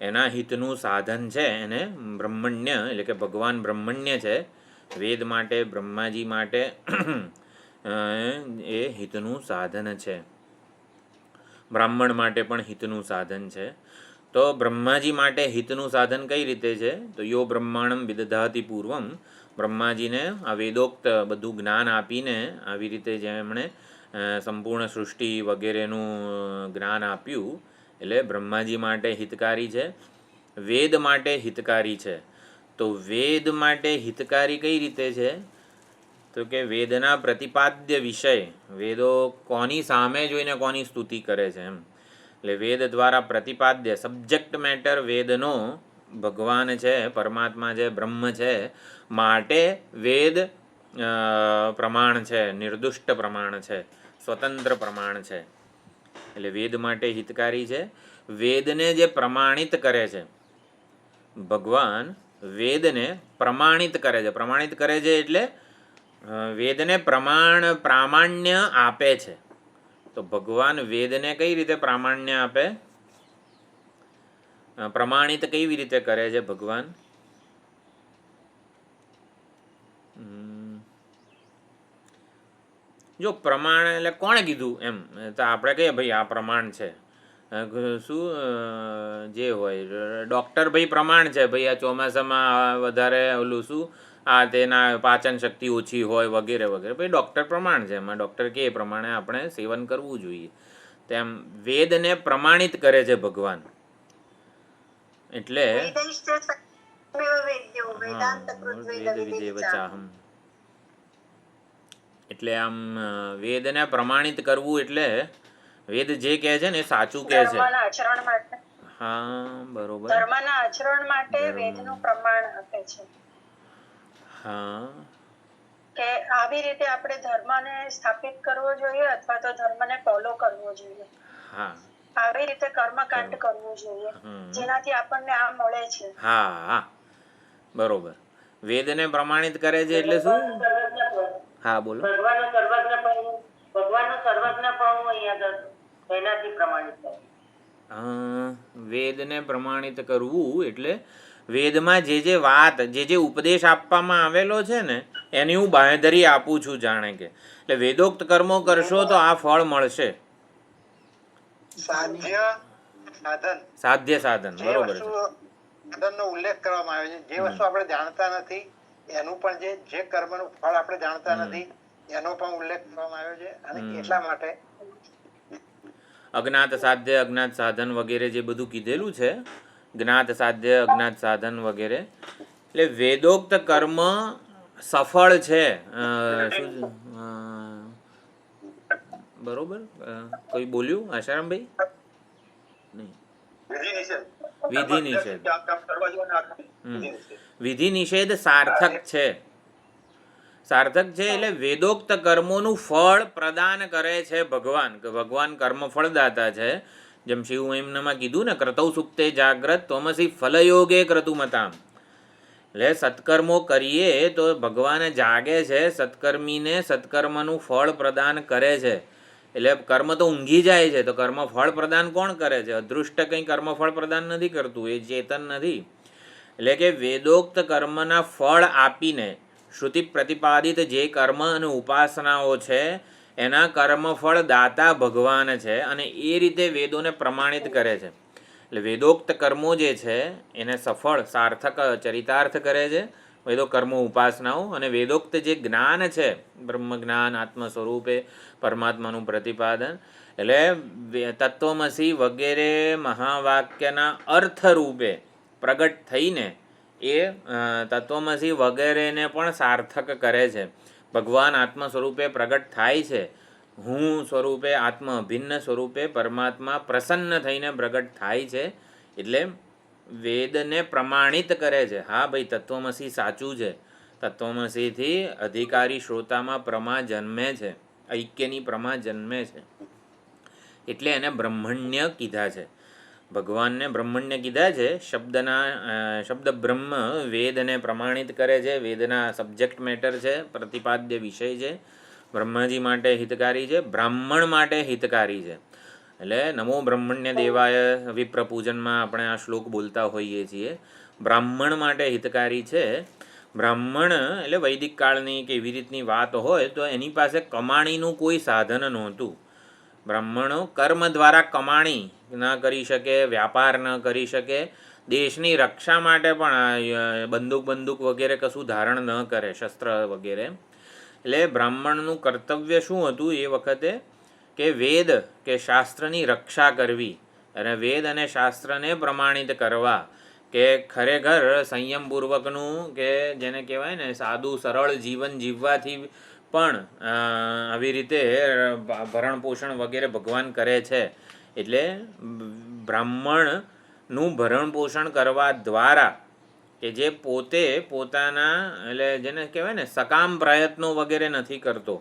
એના હિતનું સાધન છે એને બ્રહ્મણ્ય એટલે કે ભગવાન બ્રહ્મણ્ય છે. વેદ માટે, બ્રહ્માજી માટે એ હિતનું સાધન છે. બ્રાહ્મણ માટે પણ હિતનું સાધન છે. તો બ્રહ્માજી માટે હિતનું સાધન કઈ રીતે છે? તો યો બ્રહ્માણમ વિદધાતિ પૂર્વમ, બ્રહ્માજીને આ વેદોક્ત બધું જ્ઞાન આપીને આવી રીતે જેમણે સંપૂર્ણ સૃષ્ટિ વગેરેનું જ્ઞાન આપ્યું, એટલે બ્રહ્માજી માટે હિતકારી છે. વેદ માટે હિતકારી છે. તો વેદ માટે હિતકારી કઈ રીતે છે? તો કે વેદના પ્રતિપાદ્ય વિષય, વેદો કોની સામે જોઈને કોની સ્તુતિ કરે છે એમ. એટલે વેદ દ્વારા પ્રતિપાદ્ય સબ્જેક્ટ મેટર વેદનો ભગવાન છે, પરમાત્મા છે, બ્રહ્મ છે માટે વેદ પ્રમાણ છે, નિર્દુષ્ટ પ્રમાણ છે, સ્વતંત્ર પ્રમાણ છે. એટલે વેદ માટે હિતકારી છે. વેદને જે પ્રમાણિત કરે છે ભગવાન, વેદને પ્રમાણિત કરે છે. પ્રમાણિત કરે છે એટલે વેદને પ્રામાણ્ય આપે છે. તો ભગવાન વેદને કઈ રીતે પ્રામાણ્ય આપે? પ્રમાણિત કેવી રીતે કરે છે ભગવાન? જો પ્રમાણ એટલે કોણે કીધું એમ, તો આપણે કહીએ ભાઈ આ પ્રમાણ છે. શું જે હોય ડૉક્ટર ભાઈ પ્રમાણ છે, ભાઈ આ ચોમાસામાં વધારે ઓલું શું આ તેના પાચન શક્તિ ઓછી હોય વગેરે વગેરે, ભાઈ ડૉક્ટર પ્રમાણ છે, એમાં ડૉક્ટર કે એ પ્રમાણે આપણે સેવન કરવું જોઈએ. તેમ વેદને પ્રમાણિત કરે છે ભગવાન. એટલે વેદ વિદેવચાહમ, એટલે આમ વેદને પ્રમાણિત કરવું એટલે વેદ જે કહે છે ને એ સાચું કહે છે. હા બરોબર. ધર્મના આચરણ માટે વેદનું પ્રમાણ આપે છે. હા, કે આવી રીતે આપણે ધર્મને સ્થાપિત કરવો જોઈએ અથવા તો ધર્મને ફોલો કરવો જોઈએ. હા, આવી રીતે કર્મકાંડ કરવું જોઈએ જેનાથી આપણને આ મળે છે. હા હા બરોબર. વેદને પ્રમાણિત કરે છે એટલે શું? હા બોલો. ભગવાનનું સર્વજ્ઞપણું અહીંયા એનાથી પ્રમાણિત થાય. વેદને પ્રમાણિત કરવું એટલે વેદમાં જે વાત, જે ઉપદેશ આપવામાં આવેલો છે ને એની હું બાંહેધરી આપું છું જાણે કે. એટલે વેદોક્ત કર્મો કરશો તો આ ફળ મળશે. સાધ્ય સાધન બરોબર છે. સાધનનો ઉલ્લેખ કરવામાં આવે છે. જે વસ્તુ આપણે જાણતા નથી એનું પણ જે કર્મનું ફળ આપણે જાણતા નથી એનો પણ ઉલ્લેખ કરવામાં આવ્યો છે. અને એટલા માટે અજ્ઞાત સાધ્ય, અજ્ઞાત સાધન વગેરે જે બધું કીધેલું છે, જ્ઞાત સાધ્ય, અજ્ઞાત સાધન વગેરે, એટલે વેદોક્ત કર્મ સફળ છે. બરોબર. કોઈ બોલ્યું આશારામભાઈ? નહીં. વિધિ નિષેધ. વિધિ નિષેધ સાર્થક છે. સાર્થક છે એટલે વેદોક્ત કર્મોનું ફળ પ્રદાન કરે છે ભગવાન. ભગવાન કર્મ ફળદાતા છે. જેમ શિવ એમનામાં કીધું ને, ક્રતૌ સુપ્તે જાગ્રત તમસી ફલયોગે ક્રતુમતામ. એટલે સત્કર્મો કરીએ તો ભગવાન જાગે છે, સત્કર્મીને સત્કર્મનું ફળ પ્રદાન કરે છે. એટલે કર્મ તો ઊંઘી જાય છે, તો કર્મ ફળ પ્રદાન કોણ કરે છે? અદૃષ્ટ કંઈ કર્મ ફળ પ્રદાન નથી કરતું, એ ચેતન નથી. એટલે કે વેદોક્ત કર્મના ફળ આપીને શ્રુતિ પ્રતિપાદિત જે કર્મ અને ઉપાસનાઓ છે એના કર્મફળ દાતા ભગવાન છે, અને એ રીતે વેદોને પ્રમાણિત કરે છે. એટલે વેદોક્ત કર્મો જે છે એને સફળ સાર્થક ચરિતાર્થ કરે છે વેદો કર્મો ઉપાસનાઓ અને વેદોક્ત જે જ્ઞાન છે બ્રહ્મ જ્ઞાન આત્મ સ્વરૂપે પરમાત્માનું પ્રતિપાદન એટલે તત્વમસી વગેરે મહાવાક્યના અર્થરૂપે પ્રગટ થઈને એ તત્વમસી વગેરેને પણ સાર્થક કરે છે. ભગવાન આત્મ સ્વરૂપે પ્રગટ થાય છે. હું સ્વરૂપે આત્મ ભિન્ન સ્વરૂપે પરમાત્મા પ્રસન્ન થઈને પ્રગટ થાય છે એટલે વેદને પ્રમાણિત કરે છે. હા ભાઈ તત્વમસી સાચું છે. તત્વમસીથી અધિકારી શ્રોતામાં પ્રમા જન્મે છે, ઐક્યની પ્રમા જન્મે છે એટલે એને બ્રહ્મણ્ય કીધા છે. ભગવાનને બ્રહ્મણ્ય કીધા છે. શબ્દ બ્રહ્મ વેદને પ્રમાણિત કરે છે, વેદના સબ્જેક્ટ મેટર છે, પ્રતિપાદ્ય વિષય છે, બ્રહ્માજી માટે હિતકારી છે, બ્રાહ્મણ માટે હિતકારી છે. એટલે નમો બ્રહ્મણ્ય દેવાય વિપ્ર પૂજનમાં આપણે આ શ્લોક બોલતા હોઈએ છીએ. બ્રાહ્મણ માટે હિતકારી છે. બ્રાહ્મણ એટલે વૈદિક કાળની કે એવી રીતની વાત હોય તો એની પાસે કમાણીનું કોઈ સાધન નહોતું. બ્રાહ્મણો કર્મ દ્વારા કમાણી ન કરી શકે, વ્યાપાર ન કરી શકે, દેશની રક્ષા માટે પણ બંદૂક વગેરે કશું ધારણ ન કરે, શસ્ત્ર વગેરે. એટલે બ્રાહ્મણનું કર્તવ્ય શું હતું એ વખતે કે વેદ કે શાસ્ત્રની રક્ષા કરવી અને વેદ અને શાસ્ત્રને પ્રમાણિત કરવા કે ખરેખર સંયમપૂર્વકનું કે જેને કહેવાય ને સાદું સરળ જીવન જીવવાથી પણ આવી રીતે ભરણ પોષણ વગેરે ભગવાન કરે છે. એટલે બ્રાહ્મણનું ભરણ પોષણ કરવા દ્વારા કે જે પોતે પોતાના એટલે જેને કહેવાય ને સકામ પ્રયત્નો વગેરે નથી કરતો,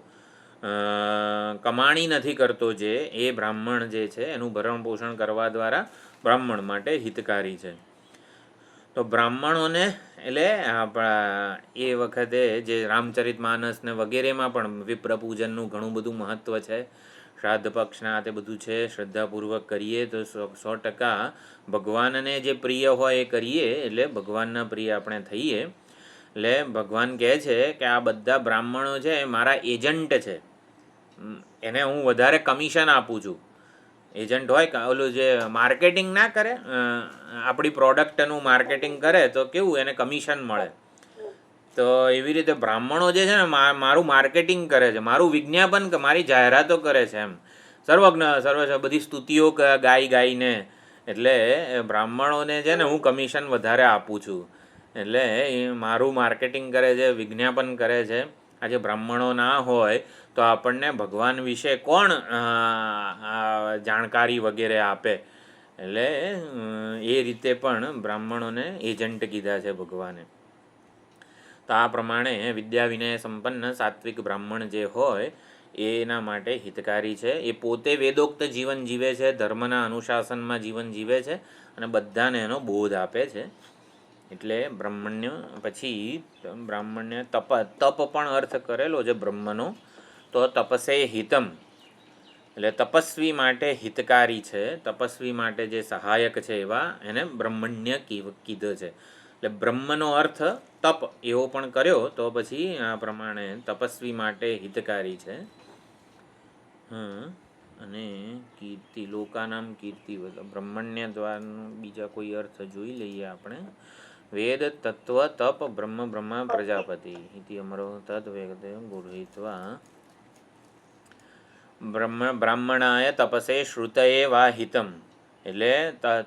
કમાણી નથી કરતો, જે એ બ્રાહ્મણ જે છે એનું ભરણ પોષણ કરવા દ્વારા બ્રાહ્મણ માટે હિતકારી છે. તો બ્રાહ્મણોને એટલે આપણા એ વખતે જે રામચરિત માનસ ને વગેરેમાં પણ વિપ્ર પૂજનનું ઘણું બધું મહત્ત્વ છે. શ્રાદ્ધ પક્ષના તે બધું છે. શ્રદ્ધાપૂર્વક કરીએ તો 100% ભગવાનને જે પ્રિય હોય એ કરીએ એટલે ભગવાનના પ્રિય આપણે થઈએ. એટલે ભગવાન કહે છે કે આ બધા બ્રાહ્મણો છે એ મારા એજન્ટ છે, એને હું વધારે કમિશન આપું છું. એજન્ટ હોય કે ઓલું જે માર્કેટિંગ ના કરે, આપણી પ્રોડક્ટનું માર્કેટિંગ કરે તો કેવું એને કમિશન મળે. તો એવી રીતે બ્રાહ્મણો જે છે ને મારું માર્કેટિંગ કરે છે, મારું વિજ્ઞાપન, મારી જાહેરાતો કરે છે એમ સર્વ બધી સ્તુતિઓ ગાઈને. એટલે બ્રાહ્મણોને છે ને હું કમિશન વધારે આપું છું. એટલે એ મારું માર્કેટિંગ કરે છે, વિજ્ઞાપન કરે છે. આજે બ્રાહ્મણો ના હોય તો આપણને ભગવાન વિશે કોણ જાણકારી વગેરે આપે. એટલે એ રીતે પણ બ્રાહ્મણોને એજન્ટ કીધા છે ભગવાને. તો આ પ્રમાણે વિદ્યા વિનય સંપન્ન સાત્વિક બ્રાહ્મણ જે હોય એના માટે હિતકારી છે. એ પોતે વેદોક્ત જીવન જીવે છે, ધર્મના અનુશાસનમાં જીવન જીવે છે અને બધાને એનો બોધ આપે છે. એટલે બ્રાહ્મણ્ય પછી બ્રાહ્મણ્ય તપ પણ અર્થ કરેલો છે બ્રહ્મનો. તો તપસે હિતમ એટલે તપસ્વી માટે હિતકારી છે. તપસ્વી માટે જે સહાયક છે એવા એને બ્રહ્મણ્ય કીધો છે. એટલે બ્રહ્મનો અર્થ તપ એવો પણ કર્યો તો પછી આ પ્રમાણે તપસ્વી માટે હિતકારી છે. અને કીર્તિ લોકાનામ કીર્તિ બ્રહ્મણ્ય દ્વારનો બીજા કોઈ અર્થ જોઈ લઈએ આપણે. વેદ તત્વ તપ બ્રહ્મા પ્રજાપતિ ઇતિ અમરો તદ વેદ ગૃહીત્વા બ્રાહ્મણાય તપસે શ્રુતયે વા હિતમ. એટલે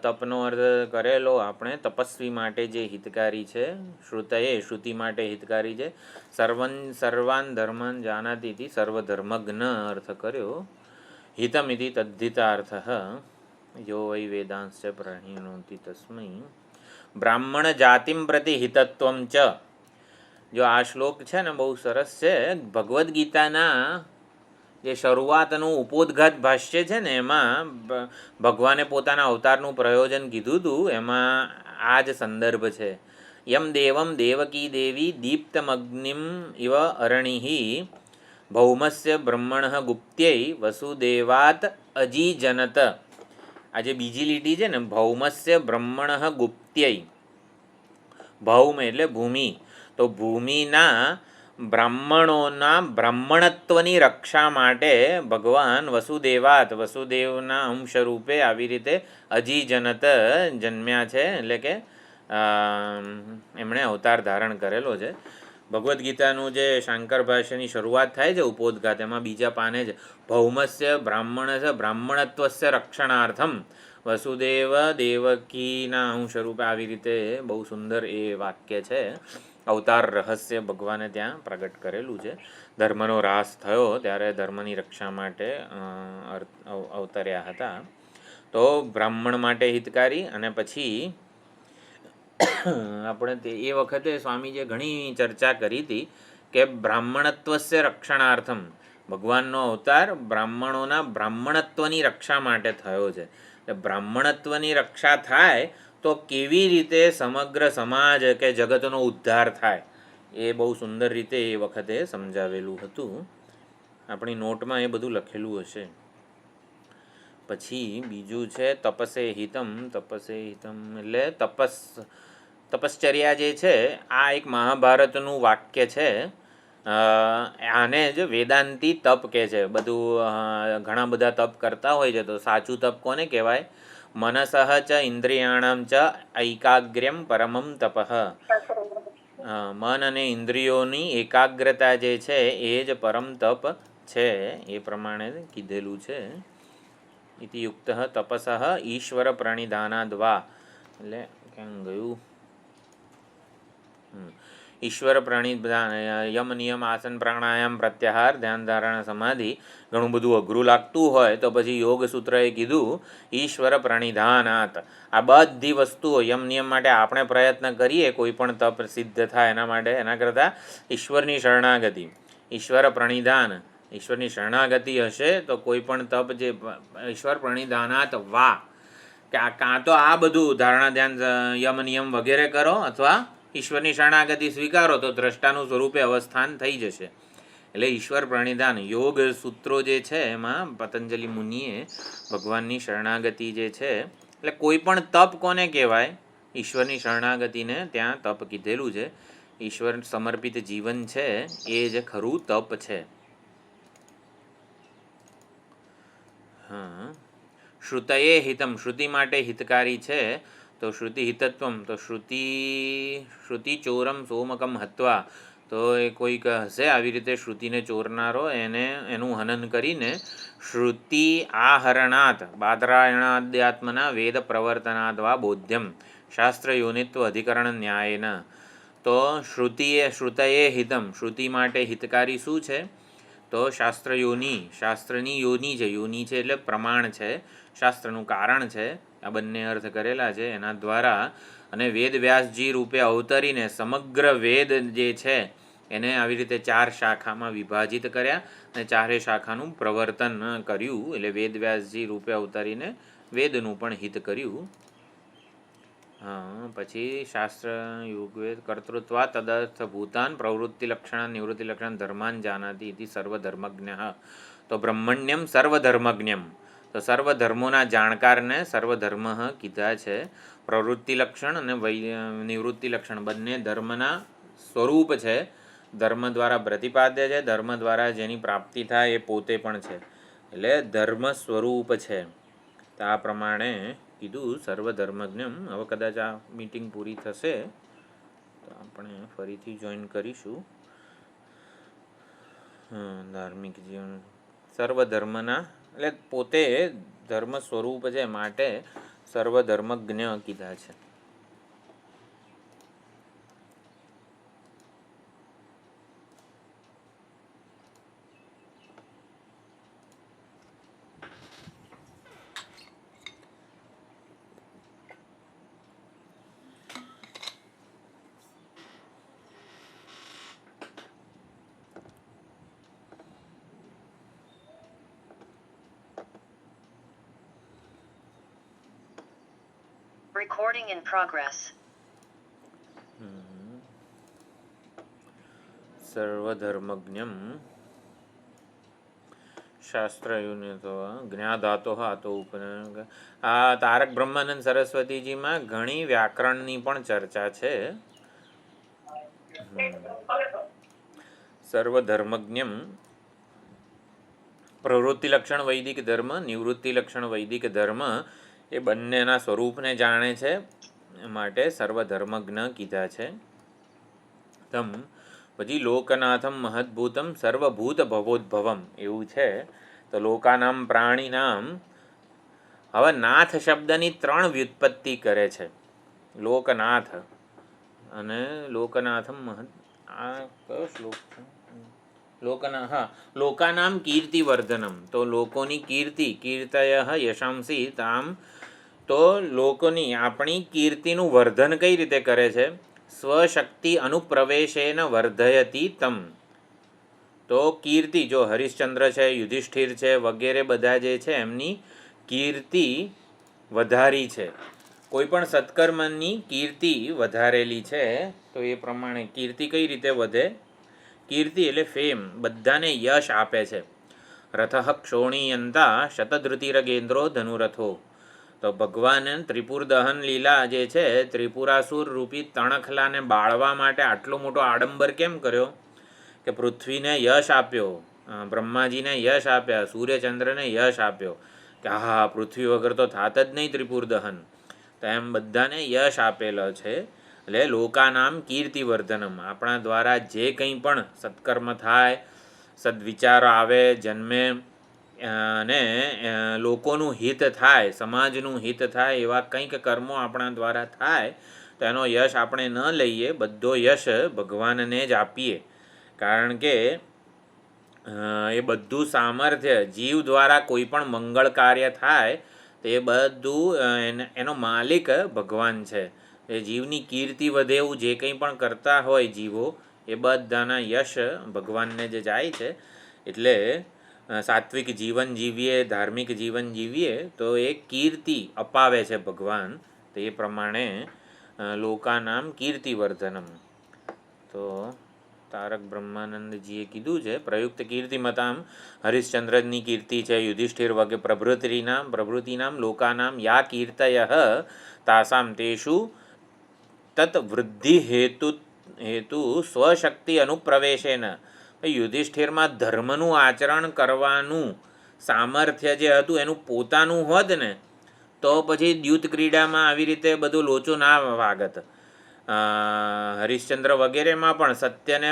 તપનો અર્થ કરેલો આપણે તપસ્વી માટે જે હિતકારી છે. શ્રુતયે શ્રુતિ માટે હિતકારી છે. સર્વાન ધર્માન જાનાતી સર્વધર્મજ્ઞ અર્થ કર્યો. હિતમ ઇતિ તદ્ધિતાર્થ યો વૈ વેદાંશ્ચ પ્રણીનોતિ તસ્મૈ બ્રાહ્મણ જાતિમ પ્રતિ હિતત્વમ ચ. જો આ શ્લોક છે ને બહુ સરસ છે. ભગવદ્ ગીતાના જે શરૂઆતનું ઉપોદ્ઘાત ભાષ્ય છે ને એમાં ભગવાને પોતાના અવતારનું પ્રયોજન કીધું હતું. એમાં આ જ સંદર્ભ છે. યમ દેવમ દેવકી દેવી દીપ્તમગ્નિમ ઇવ અરણિ ભૌમસ્ય બ્રહ્મણ ગુપ્ત્યૈ વસુદેવાત અજીજનત. આ જે બીજી લીટી છે ને ભૌમસ્ય બ્રહ્મણ ગુપ્ત્યૈ, ભૌમ એટલે ભૂમિ, તો ભૂમિના બ્રાહ્મણોના બ્રાહ્મણત્વની રક્ષા માટે ભગવાન વસુદેવના અંશ રૂપે આવી રીતે અજીજનત જન્મ્યા છે. એટલે કે એમણે અવતાર ધારણ કરેલો છે. ભગવદ્ ગીતાનું જે શાંકર ભાષ્યની શરૂઆત થાય છે ઉપોદઘાત, એમાં બીજા પાને જ ભૌમસ્ય બ્રાહ્મણસ્ય બ્રાહ્મણત્વસ્ય રક્ષણાર્થમ વસુદેવ દેવકીના અંશ રૂપે આવી રીતે બહુ સુંદર એ વાક્ય છે. અવતાર રહસ્ય ભગવાને ત્યાં પ્રગટ કરેલું છે. ધર્મનો રાસ થયો ત્યારે ધર્મની રક્ષા માટે અવતર્યા હતા. તો બ્રાહ્મણ માટે હિતકારી. અને પછી આપણે એ વખતે સ્વામીજીએ ઘણી ચર્ચા કરી હતી કે બ્રાહ્મણત્વસ્ય રક્ષણાર્થમ, ભગવાનનો અવતાર બ્રાહ્મણોના બ્રાહ્મણત્વની રક્ષા માટે થયો છે. બ્રાહ્મણત્વની રક્ષા થાય તો કેવી રીતે સમગ્ર સમાજ કે જગતનો ઉદ્ધાર થાય, એ બહુ સુંદર રીતે એ વખતે સમજાવેલું હતું. આપણી નોટમાં એ બધું લખેલું હશે. પછી બીજું છે તપસે હિતમ. તપસે હિતમ એટલે તપશ્ચર્યા જે છે, આ એક મહાભારતનું વાક્ય છે. આને જ વેદાંતી તપ કહે છે. બધું ઘણા બધા તપ કરતા હોય છે, તો સાચું તપ કોને કહેવાય? મનસઃ ચ ઇન્દ્રિયાણામ ચ ઐકાગ્ર્યમ પરમમ તપઃ. મન અને ઇન્દ્રિયોની એકાગ્રતા જે છે એ જ પરમ તપ છે, એ પ્રમાણે કીધેલું છે. ઇતિ યુક્ત તપસઃ ઈશ્વર પ્રણિધાનાદ્વા, એટલે કેમ ગયું? ઈશ્વર પ્રણિધાન, યમ નિયમ આસન પ્રાણાયામ પ્રત્યાહાર ધ્યાન ધારણા સમાધિ. ઘણું બધું અઘરું લાગતું હોય તો પછી યોગ સૂત્રએ કીધું ઈશ્વર પ્રણિધાનાત. આ બધી વસ્તુઓ યમ નિયમ માટે આપણે પ્રયત્ન કરીએ કોઈ પણ તપ સિદ્ધ થાય એના માટે, એના કરતાં ઈશ્વરની શરણાગતિ, ઈશ્વર પ્રણિધાન, ઈશ્વરની શરણાગતિ હશે તો કોઈ પણ તપ જે ઈશ્વર પ્રણિધાનાત વા, કે કાં તો આ બધું ધારણા ધ્યાન યમ નિયમ વગેરે કરો અથવા ઈશ્વરની શરણાગતિ સ્વીકારો તો દ્રષ્ટાનું સ્વરૂપે અવસ્થાન થઈ જશે. એટલે ઈશ્વર પ્રણિધાન યોગ સૂત્રો જે છે એમાં પતંજલિ મુનિએ ભગવાનની શરણાગતિ જે છે, એટલે કોઈ પણ તપ કોને કહેવાય? ઈશ્વરની શરણાગતિને ત્યાં તપ કીધેલું છે. ઈશ્વર સમર્પિત જીવન છે એ જ ખરું તપ છે. હા, શ્રુતયે હિતમ, શ્રુતિ માટે હિતકારી છે. તો શ્રુતિ હિતત્વમ, તો શ્રુતિ ચોરમ સોમકમ હત્વા, તો એ કોઈક હશે આવી રીતે શ્રુતિને ચોરનારો, એનું હનન કરીને શ્રુતિ આહરણાત બાદરાયણાદ્યાત્મના વેદ પ્રવર્તનાદ્વા બોધ્યમ શાસ્ત્ર યોનિત્વ અધિકરણ ન્યાયેન. તો શ્રુતયે હિતમ, શ્રુતિ માટે હિતકારી શું છે? તો શાસ્ત્ર યોની, શાસ્ત્રની યોની છે. યોની છે એટલે પ્રમાણ છે, શાસ્ત્રનું કારણ છે. આ બંને અર્થ કરેલા છે એના દ્વારા. અને વેદ વ્યાસજી રૂપે અવતરીને સમગ્ર વેદ જે છે એને આવી રીતે 4 શાખામાં વિભાજિત કર્યા અને 4 શાખાનું પ્રવર્તન કર્યું. એટલે વેદ વ્યાસજી રૂપે અવતરીને વેદનું પણ હિત કર્યું. હા, પછી શાસ્ત્ર યુગવેદ કર્તૃત્વા તદર્થ ભૂતાન પ્રવૃત્તિ લક્ષણ નિવૃત્તિ લક્ષણ ધર્માન જાનાતિ ઇતિ સર્વધર્મજ્ઞ. તો બ્રહ્મણ્યમ સર્વધર્મજ્ઞમ, તો સર્વધર્મોના જાણકારને સર્વધર્મ કીધા છે. પ્રવૃત્તિ લક્ષણ અને નિવૃત્તિ લક્ષણ બંને ધર્મના સ્વરૂપ છે. ધર્મ દ્વારા પ્રતિપાદ્ય છે, ધર્મ દ્વારા જેની પ્રાપ્તિ થાય એ પોતે પણ છે. એટલે ધર્મ સ્વરૂપ છે. તો આ પ્રમાણે કીધું સર્વધર્મજ્ઞમ. હવે કદાચ આ મીટિંગ પૂરી થશે તો આપણે ફરીથી જોઈન કરીશું. ધાર્મિક જીવન સર્વધર્મના, એટલે પોતે ધર્મ સ્વરૂપ છે માટે સર્વધર્મજ્ઞ કીધા છે. Recording in progress. સર્વધર્મજ્ઞમ શાસ્ત્રયુનિતો જ્ઞાધાતો હાતો ઉપર. આ તારક બ્રહ્માનંદ સરસ્વતીજીમાં ઘણી વ્યાકરણની પણ ચર્ચા છે. સર્વધર્મજ્ઞમ, પ્રવૃત્તિ લક્ષણ વૈદિક ધર્મ, નિવૃત્તિ લક્ષણ વૈદિક ધર્મ, એ બંનેના સ્વરૂપને જાણે છે. માટે સર્વધર્મજ્ઞ કીધા છે. તમ પછી લોકનાથમ મહદભૂતમ સર્વભૂત ભવોદ્ભવમ એવું છે. તો લોકાનામ પ્રાણીનામ, હવે નાથ શબ્દની 3 વ્યુત્પત્તિ કરે છે. લોકનાથ અને લોકનાથમ મહદ, આ કયો શ્લોક છે? લોકાનામ કીર્તિવર્ધનમ, તો લોકોની કીર્તિ, કીર્તય યશાંસી તામ, તો લોકોની આપણી કીર્તિનું વર્ધન કઈ રીતે કરે છે? સ્વશક્તિ અનુપ્રવેશેન વર્ધયતી તમ. તો કીર્તિ, જો હરિશ્ચંદ્ર છે, યુધિષ્ઠિર છે વગેરે બધા જે છે એમની કીર્તિ વધારી છે. કોઈ પણ સત્કર્મની કીર્તિ વધારેલી છે. તો એ પ્રમાણે કીર્તિ કઈ રીતે વધે? કીર્તિ એટલે ફેમ, બધાને યશ આપે છે. રથઃ ક્ષોણીયંતા શતધૃતિરગેન્દ્રો ધનુરથો. તો ભગવાન ત્રિપુર દહન લીલા જે છે, ત્રિપુરાસુર રૂપી તણખલાને બાળવા માટે આટલો મોટો આડંબર કેમ કર્યો? કે પૃથ્વીને યશ આપ્યો, બ્રહ્માજીને યશ આપ્યા, સૂર્યચંદ્રને યશ આપ્યો કે હા પૃથ્વી વગર તો થાત જ નહીં ત્રિપુર દહન. તો એમ બધાને યશ આપેલો છે. એટલે લોકાનામ કીર્તિવર્ધનમ, આપણા દ્વારા જે કંઈ પણ સત્કર્મ થાય, સદવિચારો આવે, જન્મે અને લોકોનું હિત થાય, સમાજનું હિત થાય, એવા કંઈક કર્મો આપણા દ્વારા થાય તો એનો યશ આપણે ન લઈએ, બધો યશ ભગવાનને જ આપીએ. કારણ કે એ બધું સામર્થ્ય જીવ દ્વારા કોઈ પણ મંગળ કાર્ય થાય તો એ બધું એનો માલિક ભગવાન છે. એ જીવની કીર્તિ વધે એવું જે કંઈ પણ કરતા હોય જીવો, એ બધાના યશ ભગવાનને જ જાય છે. એટલે સાત્વિક જીવન જીવીએ, ધાર્મિક જીવન જીવીએ તો એ કીર્તિ અપાવે છે ભગવાન. તો એ પ્રમાણે લોકાનામ કીર્તિવર્ધનમ. તો તારક બ્રહ્માનંદજીએ કીધું છે પ્રયુક્ત કીર્તિમતામ, હરિશ્ચંદ્રની કીર્તિ છે, યુધિષ્ઠિર વગેરે પ્રભૃતિનામ લોકાનામ યા કીર્તય તાસામ તેષુ તત વૃદ્ધિ હેતુ સ્વશક્તિ અનુપ્રવેશેન. યુધિષ્ઠિરમાં ધર્મનું આચરણ કરવાનું સામર્થ્ય જે હતું એનું પોતાનું હોત ને તો પછી દ્યુત ક્રીડામાં આવી રીતે બધો લોચો ના વાગત. હરિશ્ચંદ્ર વગેરેમાં પણ સત્યને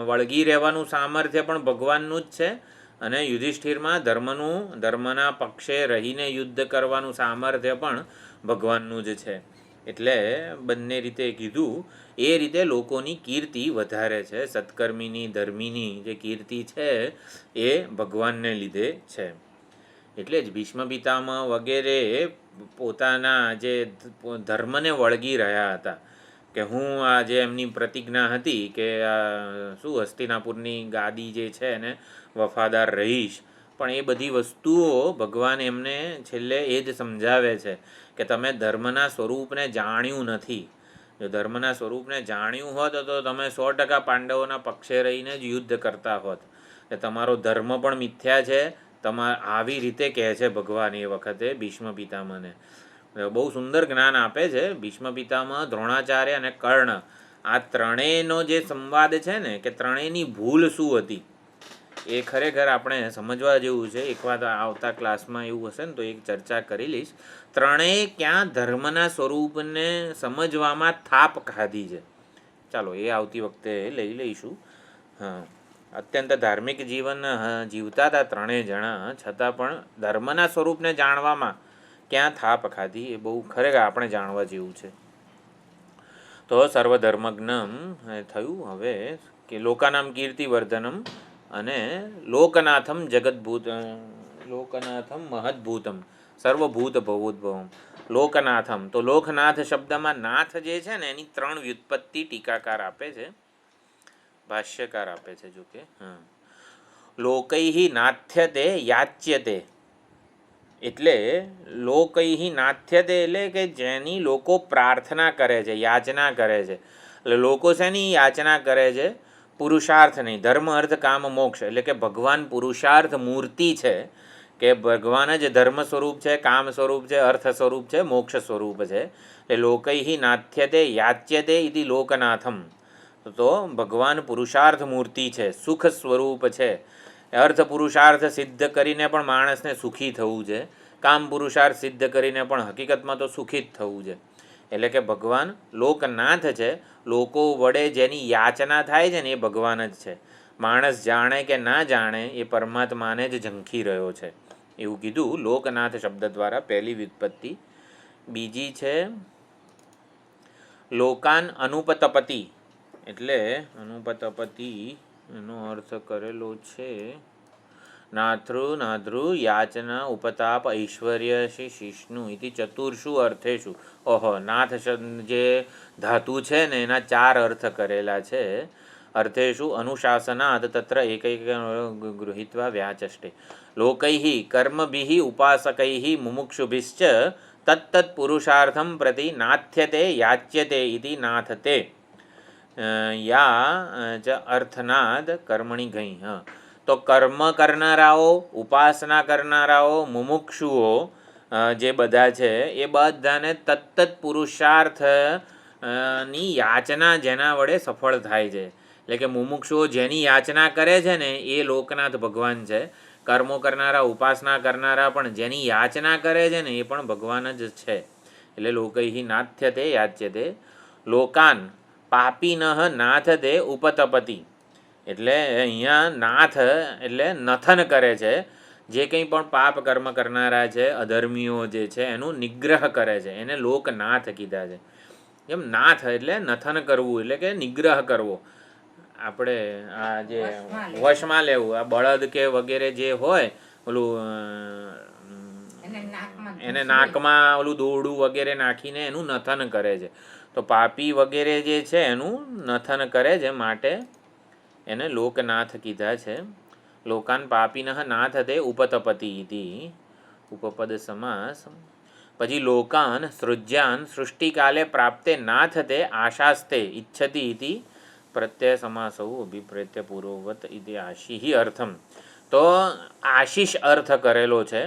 વળગી રહેવાનું સામર્થ્ય પણ ભગવાનનું જ છે, અને યુધિષ્ઠિરમાં ધર્મના પક્ષે રહીને યુદ્ધ કરવાનું સામર્થ્ય પણ ભગવાનનું જ છે. એટલે બંને રીતે કીધું એ રીતે લોકોની કીર્તિ વધારે છે. સત્કર્મીની, ધર્મીની જે કીર્તિ છે એ ભગવાનને લીધે છે. એટલે જ ભીષ્મ પિતામહ વગેરે પોતાના જે ધર્મને વળગી રહ્યા હતા કે હું આ જે એમની પ્રતિજ્ઞા હતી કે શું હસ્તિનાપુરની ગાદી જે છે એને વફાદાર રહીશ, પણ એ બધી વસ્તુઓ ભગવાન એમને છેલ્લે એ જ સમજાવે છે કે તમે ધર્મના સ્વરૂપને જાણ્યું નથી. જો ધર્મના સ્વરૂપને જાણ્યું હોત તો તમે 100% પાંડવોના પક્ષે રહીને જ યુદ્ધ કરતા હોત. કે તમારો ધર્મ પણ મિથ્યા છે, આવી રીતે કહે છે ભગવાન એ વખતે ભીષ્મ પિતામહને. બહુ સુંદર જ્ઞાન આપે છે. ભીષ્મ પિતામહ, દ્રોણાચાર્ય અને કર્ણ, આ ત્રણેયનો જે સંવાદ છે ને કે ત્રણેયની ભૂલ શું હતી એ ખરેખર આપણે સમજવા જેવું છે. એકવાર આવતા ક્લાસમાં એવું હશે ને તો એક ચર્ચા કરી લઈશ. ત્રણેય ક્યાં ધર્મના સ્વરૂપને સમજવામાં થાપ ખાધી છે. ચાલો એ આવતી વખતે લઈ લઈશું. હા, અત્યંત ધાર્મિક જીવન જીવતા હતા ત્રણેય જણા, છતાં પણ ધર્મના સ્વરૂપને જાણવામાં ક્યાં થાપ ખાધી એ બહુ ખરેખર આપણે જાણવા જેવું છે. તો સર્વધર્મજ્ઞમ થયું. હવે કે લોકાનામ કીર્તિવર્ધનમ અને લોકનાથમ લોકનાથમ મહદભૂતમ સર્વભૂત ભવોદ્ભવમ. લોકનાથમ, તો લોકનાથ શબ્દમાં નાથ જે છે ને એની 3 વ્યુત્પત્તિ ટીકાકાર આપે છે, ભાષ્યકાર આપે છે. જોકે લોકૈહિ નાથ્યતે યાચ્યતે, એટલે લોકૈહિ નાથ્યતે એટલે કે જેની લોકો પ્રાર્થના કરે છે, યાચના કરે છે. એટલે લોકો શેની યાચના કરે છે? પુરુષાર્થ નહીં, ધર્મ અર્થ કામ મોક્ષ. એટલે કે ભગવાન પુરુષાર્થ મૂર્તિ છે, કે ભગવાન જ ધર્મ સ્વરૂપ છે, કામ સ્વરૂપ છે, અર્થ સ્વરૂપ છે, મોક્ષ સ્વરૂપ છે. એટલે લોકૈહિ નાથ્યતે યાચ્યતે ઇતિ લોકનાથમ. તો ભગવાન પુરુષાર્થ મૂર્તિ છે, સુખ સ્વરૂપ છે. અર્થ પુરુષાર્થ સિદ્ધ કરીને પણ માણસને સુખી થવું છે, કામ પુરુષાર્થ સિદ્ધ કરીને પણ હકીકતમાં તો સુખી જ થવું છે. એટલે કે ભગવાન લોકનાથ છે. લોકો વડે જેની યાચના થાય છે ને એ ભગવાન જ છે. માણસ જાણે કે ના જાણે એ પરમાત્માને જ ઝંખી રહ્યો છે, એવું કીધું લોકનાથ શબ્દ દ્વારા પહેલી વ્યુત્પત્તિ. બીજી છે લોકાન અનુપતપતિ, એટલે અનુપતપતિ એનો અર્થ કરેલો છે નાથૃ યાચના ઉપતાપ ઐશ્વર્ય શ્રી શિષ્ણુ ઇતિ ચતુર્ષુ અર્થેષુ. ઓહો, નાથ શબ્દ જે ધાતુ છે ને એના 4 અર્થ કરેલા છે. અર્થેષુ અનુશાસનાદ તત્ર એકૈક ગૃહીત્વા વ્યાચષ્ટે લોકૈઃ કર્મભિઃ ઉપાસકૈઃ મુમુક્ષુભિશ્ચ તત્તત્ પુરુષાર્થમ પ્રતિ નાથ્યતે યાચ્યતે ઇતિ નાથતે. યા જ અર્થનાદ કર્મણી ગઈ. તો કર્મ કરનારાઓ, ઉપાસના કરનારાઓ, મુમુક્ષુઓ જે બધા છે એ બધાને તત્તત પુરુષાર્થ ની યાચના જેના વડે સફળ થાય છે. એટલે કે મુમુક્ષુઓ જેની યાચના કરે છે ને એ લોકનાથ ભગવાન છે. કર્મો કરનારા, ઉપાસના કરનારા પણ જેની યાચના કરે છે ને એ પણ ભગવાન જ છે. એટલે લોકૈઃ નાથ્યતે યાચ્યતે લોકાન પાપીનઃ નાથતે ઉપતપતિ. એટલે અહીંયા નાથ એટલે નથન કરે છે. જે કંઈ પણ પાપ કર્મ કરનારા છે, અધર્મીઓ જે છે એનું નિગ્રહ કરે છે, એને લોકનાથ કીધા છે. એમ નાથ એટલે નથન કરવું, એટલે કે નિગ્રહ કરવો. આપણે આ જે વશમાં લેવું, આ બળદ કે વગેરે જે હોય ઓલું એને નાકમાં ઓલું દોરડું વગેરે નાખીને એનું નથન કરે છે. તો પાપી વગેરે જે છે એનું નથન કરે છે, માટે એને લોકનાથ કીધા છે. લોકાન પાપીનઃ નાથતે ઉપતપતિ ઇતિ ઉપપદ સમાસ. પછી લોકાન સૃજ્યાન સૃષ્ટિકાલે પ્રાપ્તે નાથતે આશાસ્તે ઇચ્છતિ ઇતિ પ્રત્યય સમાસૌ અભિપ્રેત્ય પૂર્વવત ઇતિ આશીઃ અર્થમ. તો આશીષ અર્થ કરેલો છે.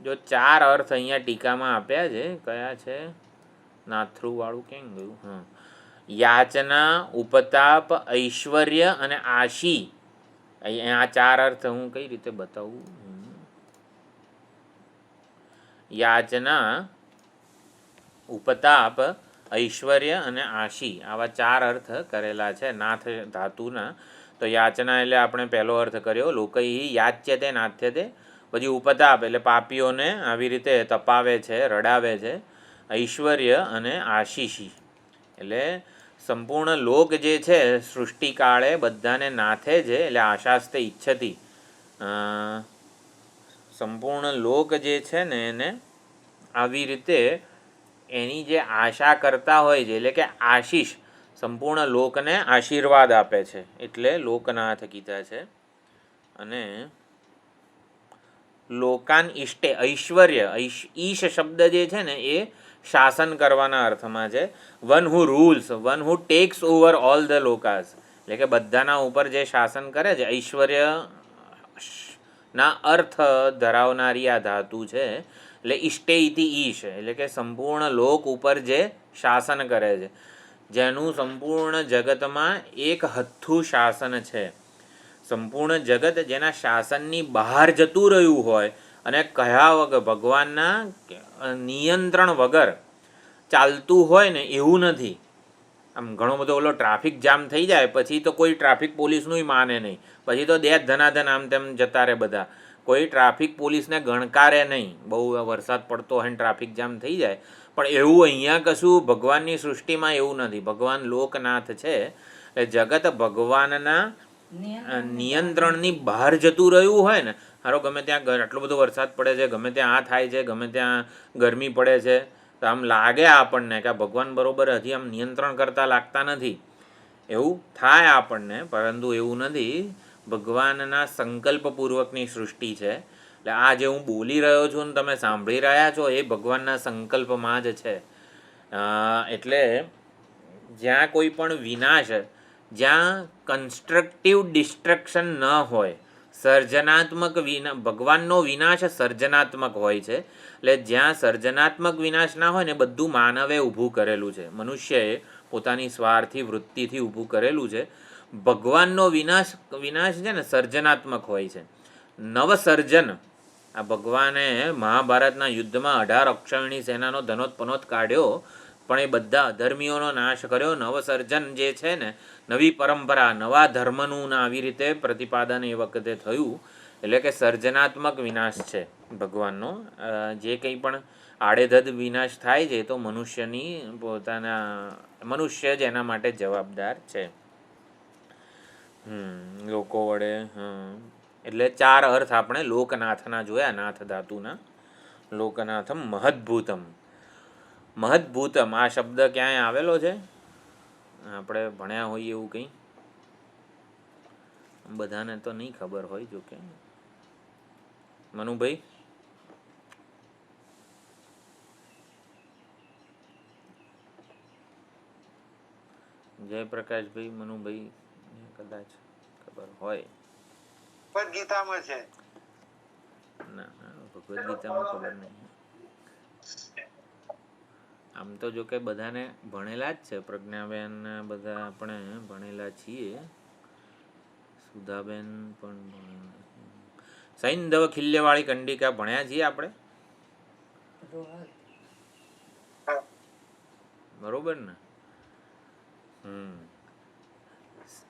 જો 4 અર્થ અહીંયા ટીકામાં આપ્યા છે. કયા છે? નાથૃવાળું કેમ ગયું? યાચના, ઉપતાપ, ઐશ્વર્ય અને આશી. આ 4 અર્થ હું કઈ રીતે બતાવું? યાચના, ઉપતાપ, ઐશ્વર્ય અને આશી, આવા 4 અર્થ કરેલા છે નાથ ધાતુના. તો યાચના એટલે આપણે પહેલો અર્થ કર્યો, લોકૈઃ યાચ્યતે નાથ્યતે. પછી ઉપતાપ એટલે પાપીઓને આવી રીતે તપાવે છે, રડાવે છે. ઐશ્વર્ય અને આશીષી એટલે સંપૂર્ણ લોક જે છે સૃષ્ટિકાળે બધાને નાથે છે. એટલે આશાસ્તે ઈચ્છતી, સંપૂર્ણ લોક જે છે ને એને આવી રીતે એની જે આશા કરતા હોય છે, એટલે કે આશીષ, સંપૂર્ણ લોકને આશીર્વાદ આપે છે, એટલે લોકનાથ કીધા છે. અને લોકાન ઈષ્ટે ઐશ્વર્ય, ઈશ શબ્દ જે છે ને એ શાસન કરવાના અર્થમાં છે. One who rules, one who takes over all the lokas, એટલે કે બધાના ઉપર જે શાસન કરે છે. ઐશ્વર્ય ના અર્થ ધરાવનારી આ ધાતુ છે. એટલે ઈષ્ટે ઇતિ ઈશ એટલે કે સંપૂર્ણ લોક ઉપર જે શાસન કરે છે, જેનું સંપૂર્ણ જગતમાં એક હથ્થું શાસન છે. સંપૂર્ણ જગત જેના શાસનની બહાર જતું રહ્યું હોય અને કયા વગર ભગવાનના નિયંત્રણ વગર ચાલતું હોય ને એવું નથી. આમ ઘણો બધો ઓલો ટ્રાફિક જામ થઈ જાય પછી તો કોઈ ટ્રાફિક પોલીસનું માને નહીં, પછી તો ધનાધન આમ તેમ જતા રહે બધા, કોઈ ટ્રાફિક પોલીસને ગણકારે નહીં. બહુ વરસાદ પડતો હોય ને ટ્રાફિક જામ થઈ જાય, પણ એવું અહીંયા કશું ભગવાનની સૃષ્ટિમાં એવું નથી. ભગવાન લોકનાથ છે એટલે જગત ભગવાનના નિયંત્રણની બહાર જતું રહ્યું હોય ને, હારો ગમે ત્યાં આટલો બધો વરસાદ પડે છે, ગમે ત્યાં આ થાય છે, ગમે ત્યાં ગરમી પડે છે, તો આમ લાગે આપણને કે ભગવાન બરોબર હજી આમ નિયંત્રણ કરતા લાગતા નથી, એવું થાય આપણને. પરંતુ એવું નથી. ભગવાનના સંકલ્પપૂર્વકની સૃષ્ટિ છે. એટલે આ જે હું બોલી રહ્યો છું ને તમે સાંભળી રહ્યા છો એ ભગવાનના સંકલ્પમાં જ છે. એટલે જ્યાં કોઈ પણ વિનાશ, જ્યાં કન્સ્ટ્રક્ટિવ ડિસ્ટ્રક્શન ન હોય, સર્જનાત્મક ભગવાનનો વિનાશ સર્જનાત્મક હોય છે. એટલે જ્યાં સર્જનાત્મક વિનાશ ના હોય ને બધું માનવે ઊભું કરેલું છે, મનુષ્યએ પોતાની સ્વાર્થી વૃત્તિથી ઊભું કરેલું છે. ભગવાનનો વિનાશ છે ને સર્જનાત્મક હોય છે. નવસર્જન, આ ભગવાને મહાભારતના યુદ્ધમાં 18 અક્ષૌહિણી સેનાનો ધનોત્પનોત કાઢ્યો પણ એ બધા અધર્મીઓનો નાશ કર્યો. નવસર્જન જે છે ને, નવી પરંપરા, નવા ધર્મનું આવી રીતે પ્રતિપાદન એ વખતે થયું. એટલે કે સર્જનાત્મક વિનાશ છે ભગવાનનો. જે કંઈ પણ આડેધડ વિનાશ થાય છે તો મનુષ્યની મનુષ્ય જ એના માટે જવાબદાર છે. લોકો વડે એટલે 4 અર્થ આપણે લોકનાથના જોયા, નાથ ધાતુના. લોકનાથમ મહદ્ભૂતમ. મહદ્ભૂતમ આ શબ્દ ક્યાંય આવેલો છે? આપણે ભણ્યા હોઈએ એવું કંઈ? બધાને તો નહીં ખબર હોય. જો કે મનુભાઈ, જયપ્રકાશભાઈ, મનુભાઈ કદાચ ખબર હોય. ભગવદ ગીતામાં છે. ના, ભગવદ્ ગીતામાં ખબર નહીં. આમ તો જો કે બધાને ભણેલા જ છે. પ્રજ્ઞાબેન બધા આપણે ભણેલા છીએ. સુધાબેન પણ સૈંધવ ખિલ્યવાળી કંડિકા ભણ્યા છીએ આપણે. બરોબર ને?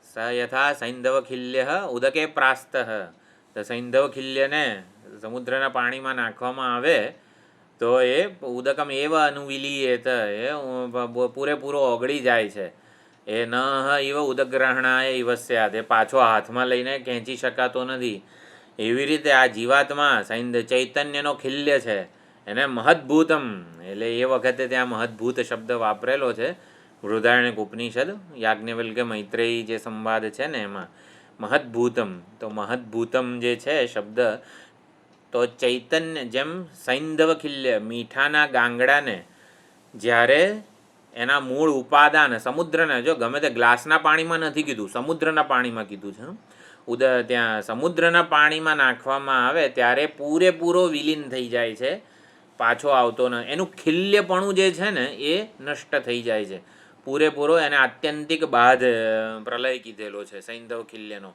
સ યથા સૈંધવ ખિલ્ય ઉદકે પ્રાસ્ત. તો સૈંધવ ખિલ્યને સમુદ્રના પાણીમાં નાખવામાં આવે તો એ ઉદકમ એવા અનુવિલીયત, એ પૂરેપૂરો ઓગળી જાય છે. એ ન ઇવ ઉદગ્રહણાય ઇવસ્યાત, એ પાછો હાથમાં લઈને ખેંચી શકાતો નથી. એવી રીતે આ જીવાત્મા ચૈતન્યનો ખિલ્ય છે, એને મહદ્ભૂતમ, એટલે એ વખતે ત્યાં મહદ્ભૂત શબ્દ વાપરેલો છે. બૃહદારણ્યક ઉપનિષદ, યાજ્ઞવલ્ક્ય મૈત્રેયી જે સંવાદ છે ને એમાં મહદ્ભૂતમ. તો મહદ્ભૂતમ જે છે શબ્દ, તો ચૈતન્ય જેમ સૈંધવ ખિલ્ય મીઠાના ગાંગડાને જ્યારે એના મૂળ ઉપાદાન સમુદ્રના, જો ગમે તે ગ્લાસના પાણીમાં નથી કીધું, સમુદ્રના પાણીમાં કીધું છે. ત્યાં સમુદ્રના પાણીમાં નાખવામાં આવે ત્યારે પૂરેપૂરો વિલીન થઈ જાય છે, પાછો આવતો ન. એનું ખિલ્યપણું જે છે ને એ નષ્ટ થઈ જાય છે પૂરેપૂરો. એને આત્યંતિક બાદ પ્રલય કીધેલો છે સૈંધવ ખિલ્યનો.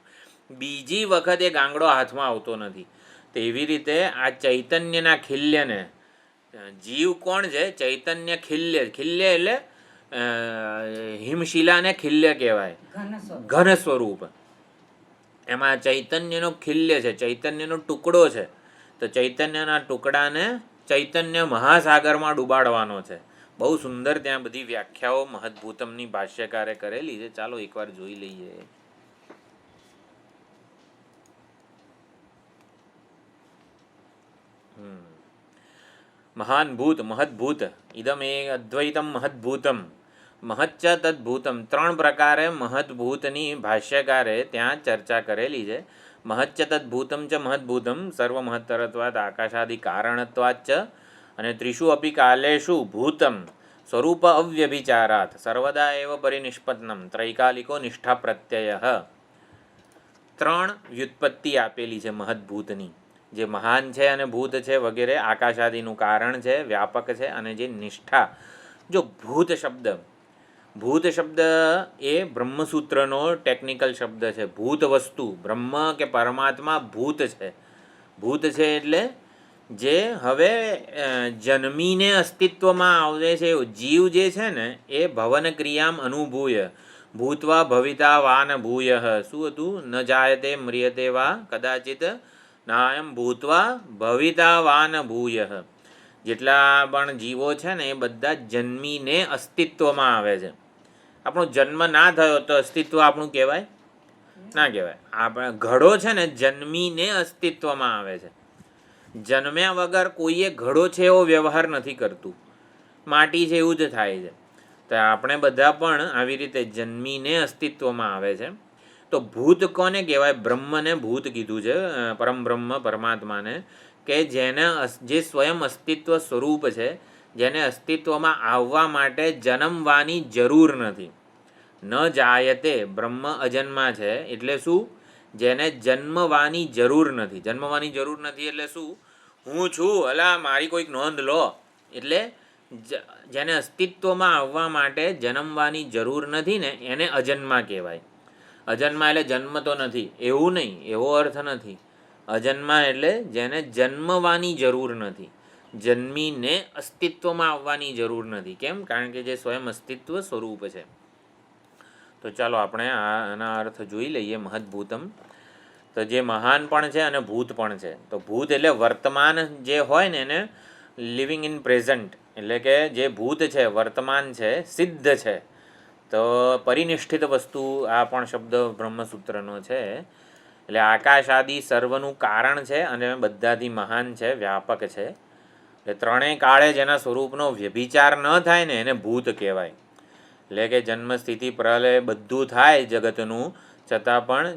બીજી વખત એ ગાંગડો હાથમાં આવતો નથી. તેવી રીતે આ ચૈતન્યના ખિલ્યને, જીવ કોણ છે? ચૈતન્ય ખિલ્ય. ખિલ્ય એટલે હિમશિલાને ખિલ્ય કહેવાય, ઘન સ્વરૂપ. એમાં ચૈતન્યનો ખિલ્ય છે, ચૈતન્યનો ટુકડો છે. તો ચૈતન્યના ટુકડાને ચૈતન્ય મહાસાગરમાં ડૂબાડવાનો છે. બહુ સુંદર ત્યાં બધી વ્યાખ્યાઓ મહદ્ભૂતમની ભાષ્યકારે કરેલી છે. ચાલો એકવાર જોઈ લઈએ. મહાન ભૂત, મહદ્ભૂત. ઇદમ એ અદ્વૈતમ મહદ્ભૂતમ, મહચ્ચ તદ્ભૂતમ. 3 પ્રકારે મહદ્ભૂતની ભાષ્યકારે ત્યાં ચર્ચા કરેલી છે. મહચ્ચ તદ્ભૂતમ ચ મહદ્ભૂતમ સર્વમહત્તરત્વાદ આકાશાદિ કારણત્વાચ્ચ. અને ત્રિષુ અપી કાલેષુ ભૂતમ સ્વરૂપ અવ્યભિચારાત સર્વદા એવ પરિનિષ્પન્નમ ત્રૈકાલિકો નિષ્ઠા પ્રત્યય. 3 વ્યુત્પત્તિ આપેલી છે મહદ્ભૂતની. જે મહાન છે અને ભૂત છે વગેરે, આકાશાદિનું કારણ છે, વ્યાપક છે, અને જે નિષ્ઠા. જો ભૂત શબ્દ એ બ્રહ્મસૂત્રનો ટેકનિકલ શબ્દ છે. ભૂત વસ્તુ, બ્રહ્મ કે પરમાત્મા ભૂત છે. ભૂત છે એટલે જે હવે જન્મીને અસ્તિત્વમાં આવે છે. જીવ જે છે ને એ ભવન ક્રિયામ અનુભૂય ભૂતવા ભવિતા વાન ભૂય. શું હતું? ન જાયતે મ્રિયતે વા કદાચિત નાયમ ભૂતવા ભવિતા વાન ભૂય. જેટલા પણ જીવો છે ને એ બધા જન્મીને અસ્તિત્વમાં આવે છે. આપણો જન્મ ના થયો તો અસ્તિત્વ આપણું કહેવાય? ના કહેવાય. આપણે ઘડો છે ને જન્મીને અસ્તિત્વમાં આવે છે. જન્મ્યા વગર કોઈએ ઘડો છે એવો વ્યવહાર નથી કરતું. માટી છે એવું જ થાય છે. તો આપણે બધા પણ આવી રીતે જન્મીને અસ્તિત્વમાં આવે છે. તો ભૂત કોને કહેવાય? બ્રહ્મને ભૂત કીધું છે, પરમબ્રહ્મ પરમાત્માને, કે જે સ્વયં અસ્તિત્વ સ્વરૂપ છે, જેને અસ્તિત્વમાં આવવા માટે જન્મવાની જરૂર નથી. ન જાયતે, બ્રહ્મ અજન્મા છે. એટલે શું? જેને જન્મવાની જરૂર નથી. જન્મવાની જરૂર નથી એટલે શું? હું છું, અલા મારી કોઈક નોંધ લો. એટલે જેને અસ્તિત્વમાં આવવા માટે જન્મવાની જરૂર નથી ને એને અજન્મા કહેવાય. અજન્મા એટલે જન્મતો નથી એવું નહીં, એવો અર્થ નથી. અજન્મા એટલે જેને જન્મવાની જરૂર નથી. જન્મીને અસ્તિત્વમાં આવવાની જરૂર નથી. કેમ? કારણ કે જે સ્વયં અસ્તિત્વ સ્વરૂપ છે. તો ચાલો આપણે આના અર્થ જોઈ લઈએ. મહદ્ભૂતમ તો જે મહાન પણ છે અને ભૂત પણ છે. તો ભૂત એટલે વર્તમાન જે હોય ને એને લિવિંગ ઇન પ્રેઝન્ટ, એટલે કે જે ભૂત છે વર્તમાન છે, સિદ્ધ છે. તો પરિનિષ્ઠિત વસ્તુ આ પણ શબ્દ બ્રહ્મસૂત્રનો છે. એટલે આકાશ આદિ સર્વનું કારણ છે અને બધાથી મહાન છે, વ્યાપક છે. એટલે ત્રણેય કાળે જેના સ્વરૂપનો વ્યભિચાર ન થાય ને એને ભૂત કહેવાય. એટલે કે જન્મ સ્થિતિ પ્રલય બધું થાય જગતનું, છતાં પણ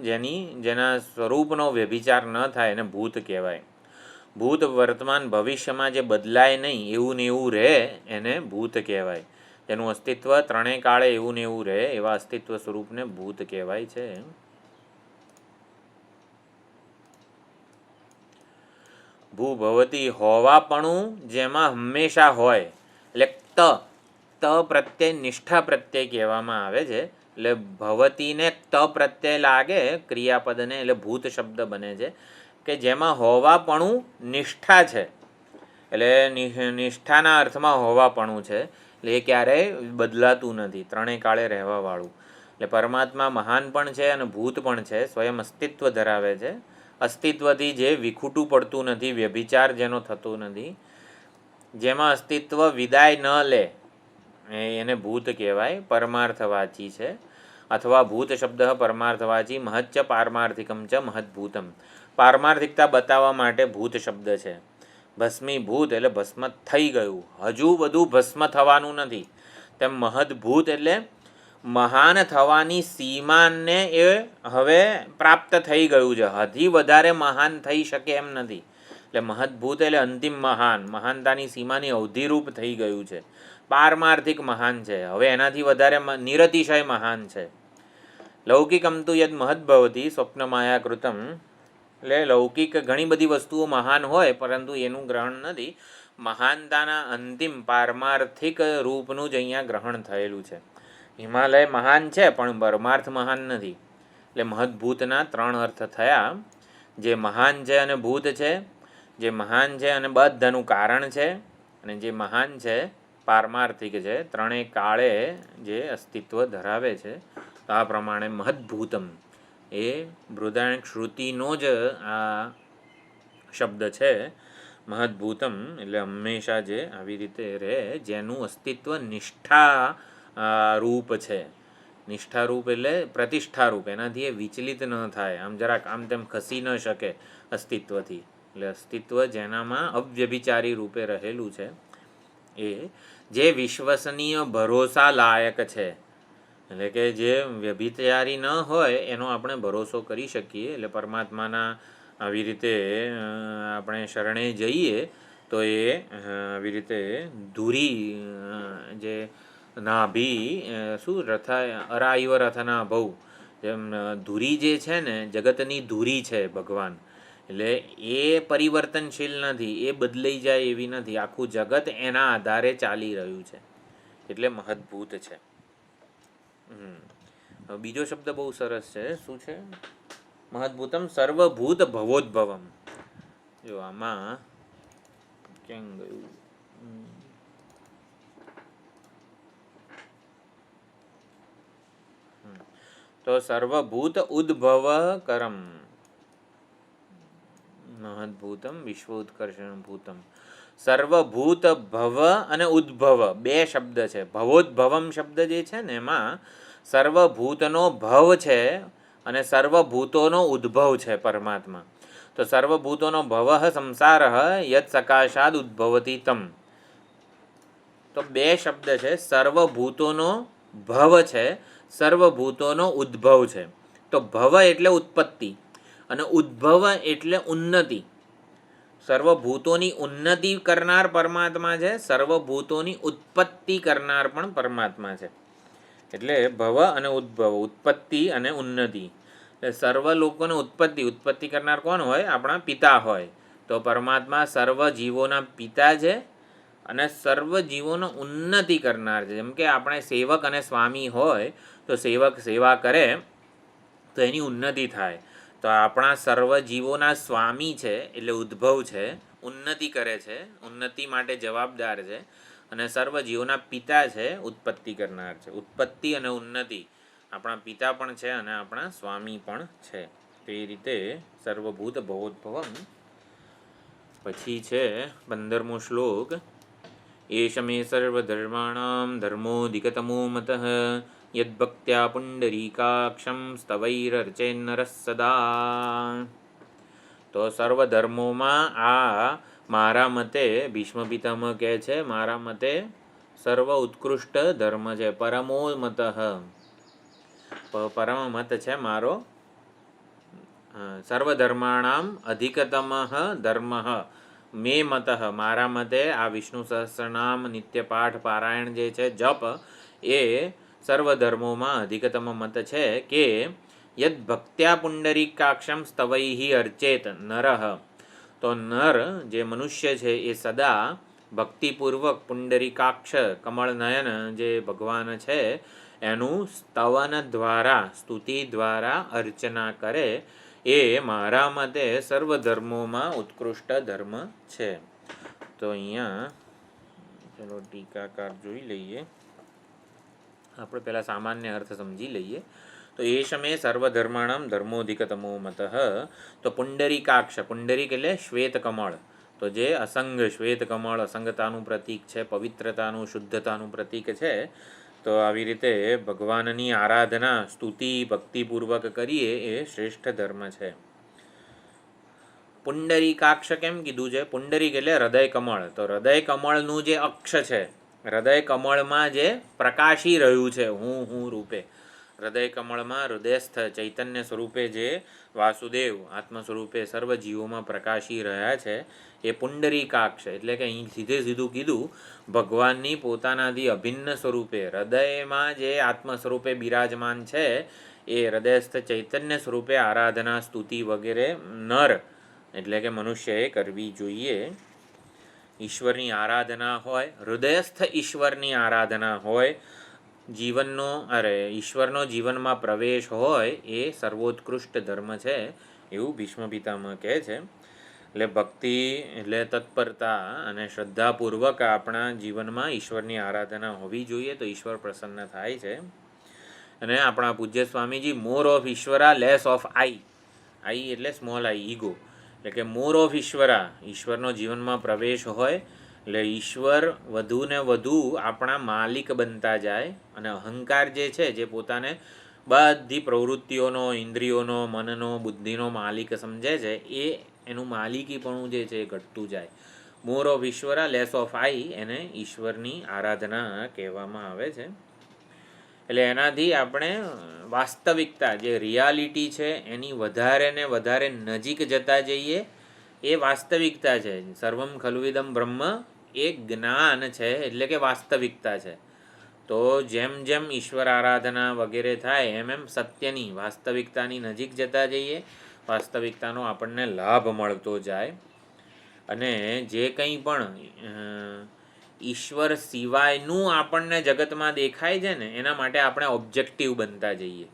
જેના સ્વરૂપનો વ્યભિચાર ન થાય એને ભૂત કહેવાય. ભૂત વર્તમાન ભવિષ્યમાં જે બદલાય નહીં એવું ને એવું રહે એને ભૂત કહેવાય. જેનું અસ્તિત્વ ત્રણેય કાળે એવું ને એવું રહે એવા અસ્તિત્વ સ્વરૂપને ભૂત કહેવાય છે. ભૂભવતી હોવાપણું જેમાં હંમેશા હોય, એટલે ત પ્રત્યય નિષ્ઠા પ્રત્યય કહેવામાં આવે છે. એટલે ભવતીને ત પ્રત્યય લાગે ક્રિયાપદને એટલે ભૂત શબ્દ બને છે કે જેમાં હોવાપણું નિષ્ઠા છે. એટલે નિષ્ઠાના અર્થમાં હોવાપણું છે. એટલે એ ક્યારેય બદલાતું નથી, ત્રણેય કાળે રહેવાવાળું. એટલે પરમાત્મા મહાન પણ છે અને ભૂત પણ છે, સ્વયં અસ્તિત્વ ધરાવે છે. અસ્તિત્વથી જે વિખૂટું પડતું નથી, વ્યભિચાર જેનો થતો નથી, જેમાં અસ્તિત્વ વિદાય ન લે એને ભૂત કહેવાય. પરમાર્થવાચી છે. અથવા ભૂત શબ્દ પરમાર્થવાચી મહચ્ચ પારમાર્થિકમ ચ મહદ્ભૂતમ. પારમાર્થિકતા બતાવવા માટે ભૂત શબ્દ છે. ભસ્મીભૂત એટલે ભસ્મ થઈ ગયું, હજુ બધું ભસ્મ થવાનું નથી. તેમ મહદ્ભૂત એટલે મહાન થવાની સીમાને એ હવે પ્રાપ્ત થઈ ગયું છે, હજી વધારે મહાન થઈ શકે એમ નથી. એટલે મહદ્ભૂત એટલે અંતિમ મહાન, મહાનતાની સીમાની અવધિરૂપ થઈ ગયું છે. પારમાર્થિક મહાન છે, હવે એનાથી વધારે નિરતિશય મહાન છે. લૌકિકમ તુ યદ મહદ્ભવતી સ્વપ્ન માયાકૃતમ. એટલે લૌકિક ઘણી બધી વસ્તુઓ મહાન હોય પરંતુ એનું ગ્રહણ નથી. મહાનતાના અંતિમ પારમાર્થિક રૂપનું જ અહીંયા ગ્રહણ થયેલું છે. હિમાલય મહાન છે પણ પરમાર્થ મહાન નથી. એટલે મહદ્ભૂતના ત્રણ અર્થ થયા. જે મહાન છે અને ભૂત છે, જે મહાન છે અને બધાનું કારણ છે, અને જે મહાન છે પારમાર્થિક છે, ત્રણેય કાળે જે અસ્તિત્વ ધરાવે છે. તો આ પ્રમાણે મહદ્ભૂતમ એ બૃહદારણ્યક શ્રુતિનો જ આ શબ્દ છે. મહદ્ભૂતમ એટલે હંમેશા જે આવી રીતે રહે, જેનું અસ્તિત્વ નિષ્ઠા રૂપ છે. નિષ્ઠારૂપ એટલે પ્રતિષ્ઠારૂપ, એનાથી એ વિચલિત ન થાય, આમ જરાક આમ તેમ ખસી ન શકે અસ્તિત્વથી. એટલે અસ્તિત્વ જેનામાં અવ્યભિચારી રૂપે રહેલું છે એ જે વિશ્વસનીય ભરોસા લાયક છે. એટલે કે જે વ્યભિચારી ન હોય એનો આપણે ભરોસો કરી શકીએ. એટલે પરમાત્માના આવી રીતે આપણે શરણે જઈએ તો એ આવી રીતે ધૂરી જે નાભી શું અરાઈવ રથના ભવ, જેમ ધૂરી જે છે ને જગતની ધૂરી છે ભગવાન. એટલે એ પરિવર્તનશીલ નથી, એ બદલાઈ જાય એવી નથી. આખું જગત એના આધારે ચાલી રહ્યું છે, એટલે મહદ્ભૂત છે. બીજો શબ્દ બહુ સરસ છે. શું છે? મહદ્ભૂતમ સર્વભૂત ભવોદ્ભવમ. જો આમાં ક્યાં ગયું? તો સર્વભૂત ઉદ્ભવ કરમ. મહદ્ભૂતમ વિશ્વ ઉત્કર્ષણ ભૂતમ. સર્વભૂત ભવ અને ઉદ્ભવ બે શબ્દ છે. ભવોદ્ભવમ શબ્દ જે છે ને એમાં સર્વભૂતનો ભવ છે અને સર્વભૂતોનો ઉદ્ભવ છે પરમાત્મા. તો સર્વભૂતોનો ભવ સંસાર યત સકાશાદ ઉદ્ભવતી તમ. તો બે શબ્દ છે. સર્વભૂતોનો ભવ છે, સર્વભૂતોનો ઉદ્ભવ છે. તો ભવ એટલે ઉત્પત્તિ અને ઉદ્ભવ એટલે ઉન્નતિ. સર્વભૂતોની ઉન્નતિ કરનાર પરમાત્મા છે, સર્વભૂતોની ઉત્પત્તિ કરનાર પણ પરમાત્મા છે. એટલે ભવ અને ઉદ્ભવ, ઉત્પત્તિ અને ઉન્નતિ. સર્વ લોકોને ઉત્પત્તિ કરનાર કોણ હોય? આપણા પિતા હોય. તો પરમાત્મા સર્વ જીવોના પિતા છે અને સર્વ જીવોનો ઉન્નતિ કરનાર છે. જેમ કે આપણે સેવક અને સ્વામી હોય તો સેવક સેવા કરે તો એની ઉન્નતિ થાય. તો આપણા સર્વ જીવોના સ્વામી છે એટલે ઉદ્ભવ છે, ઉન્નતિ કરે છે, ઉન્નતિ માટે જવાબદાર છે, અને સર્વ જીવોના પિતા છે, ઉત્પત્તિ કરનાર છે. ઉત્પત્તિ અને ઉન્નતિ આપણા પિતા પણ છે અને આપણા સ્વામી પણ છે. તો એ રીતે સર્વભૂત ભવોદ્ભવમ. પછી છે 15મો શ્લોક. એષ મે સર્વધર્માણાં ધર્મોऽધિકતમો મતઃ યદ્ભક્ત્યા પુંડરીકાક્ષં સ્તવૈરર્ચેન્નરઃ સદા. તો સર્વધર્મોમાં આ મારા મતે ભીષ્મ પિતામહ કહે છે, મારા મતે સર્વ ઉત્કૃષ્ટ ધર્મ છે. પરમો મતઃ, પરમ મત છે મારો. સર્વધર્માણામ અધિકતમ ધર્મ મે મતઃ, મારા મતે આ વિષ્ણુ સહસ્રનામ નિત્ય પાઠ પારાયણ જે છે, જપ, એ સર્વધર્મોમાં અધિકતમ મત છે કે યદ ભક્ત્યા પુંડરીકાક્ષમ સ્તવૈહિ અર્ચેત નરઃ. તો નર જે મનુષ્ય છે એ સદા ભક્તિપૂર્વક પુંડરીકાક્ષ કમળનયન જે ભગવાન છે એનું સ્તવન દ્વારા, સ્તુતિ દ્વારા અર્ચના કરે, એ મારા મતે સર્વધર્મોમાં ઉત્કૃષ્ટ ધર્મ છે. તો અહીંયા ચલો ટીકાકાર જોઈ લઈએ. આપણે પહેલાં સામાન્ય અર્થ સમજી લઈએ. તો એષ મે સર્વધર્માણામ ધર્મોધિકતમો મતઃ. તો પુંડરીકાક્ષ, પુંડરીક એટલે શ્વેત કમળ. તો જે અસંગ શ્વેત કમળ અસંગતાનું પ્રતીક છે, પવિત્રતાનું, શુદ્ધતાનું પ્રતીક છે. તો આવી રીતે ભગવાનની આરાધના, સ્તુતિ ભક્તિપૂર્વક કરીએ એ શ્રેષ્ઠ ધર્મ છે. પુંડરીકાક્ષ કેમ કીધું છે? પુંડરીક એટલે હૃદય કમળ. તો હૃદય કમળનું જે અક્ષ છે, હૃદય કમળમાં જે પ્રકાશી રહ્યું છે હું રૂપે, હૃદય કમળમાં હૃદયસ્થ ચૈતન્ય સ્વરૂપે જે વાસુદેવ આત્મ સ્વરૂપે સર્વ જીવોમાં પ્રકાશી રહ્યા છે, એ પુંડરીકાક્ષ. એટલે કે અહીં સીધું કીધું, ભગવાનની પોતાનાથી અભિન્ન સ્વરૂપે હૃદયમાં જે આત્મ સ્વરૂપે બિરાજમાન છે, એ હૃદયસ્થ ચૈતન્ય સ્વરૂપે આરાધના, સ્તુતિ વગેરે નર એટલે કે મનુષ્યએ કરવી જોઈએ. ઈશ્વરની આરાધના હોય, હૃદયસ્થ ઈશ્વરની આરાધના હોય, ઈશ્વરનો જીવનમાં પ્રવેશ હોય, એ સર્વોત્કૃષ્ટ ધર્મ છે, એવું ભીષ્મ પિતામહ કહે છે. એટલે ભક્તિ એટલે તત્પરતા અને શ્રદ્ધાપૂર્વક આપણા જીવનમાં ઈશ્વરની આરાધના હોવી જોઈએ, તો ઈશ્વર પ્રસન્ન થાય છે. અને આપણા પૂજ્ય Swamiji more of Ishwara less of I, I એટલે સ્મોલ આઈ, ઈગો, એટલે કે મોર ઓફ ઈશ્વરા, ઈશ્વરનો જીવનમાં પ્રવેશ હોય એટલે ઈશ્વર વધુ ને વધુ આપણા માલિક બનતા જાય, અને અહંકાર જે છે, જે પોતાને બધી પ્રવૃત્તિઓનો, ઇન્દ્રિયોનો, મનનો, બુદ્ધિનો માલિક સમજે છે, એ એનું માલિકીપણું જે છે એ ઘટતું જાય. મોર ઓફ ઈશ્વરા લેસ ઓફ આઈ, એને ઈશ્વરની આરાધના કહેવામાં આવે છે. એટલે એનાથી આપણે વાસ્તવિકતા, જે રિયાલિટી છે, એની વધારે ને વધારે નજીક જતા જઈએ, એ વાસ્તવિકતા છે. સર્વમ ખલુવિદમ બ્રહ્મ એ જ્ઞાન છે, એટલે કે વાસ્તવિકતા છે. તો જેમ જેમ ઈશ્વર આરાધના વગેરે થાય એમ એમ સત્યની, વાસ્તવિકતાની નજીક જતા જઈએ, વાસ્તવિકતાનો આપણને લાભ મળતો જાય. અને જે કંઈ પણ ઈશ્વર સિવાયનું આપણને જગતમાં દેખાય છે ને, એના માટે આપણે ઓબ્જેક્ટિવ બનતા જઈએ.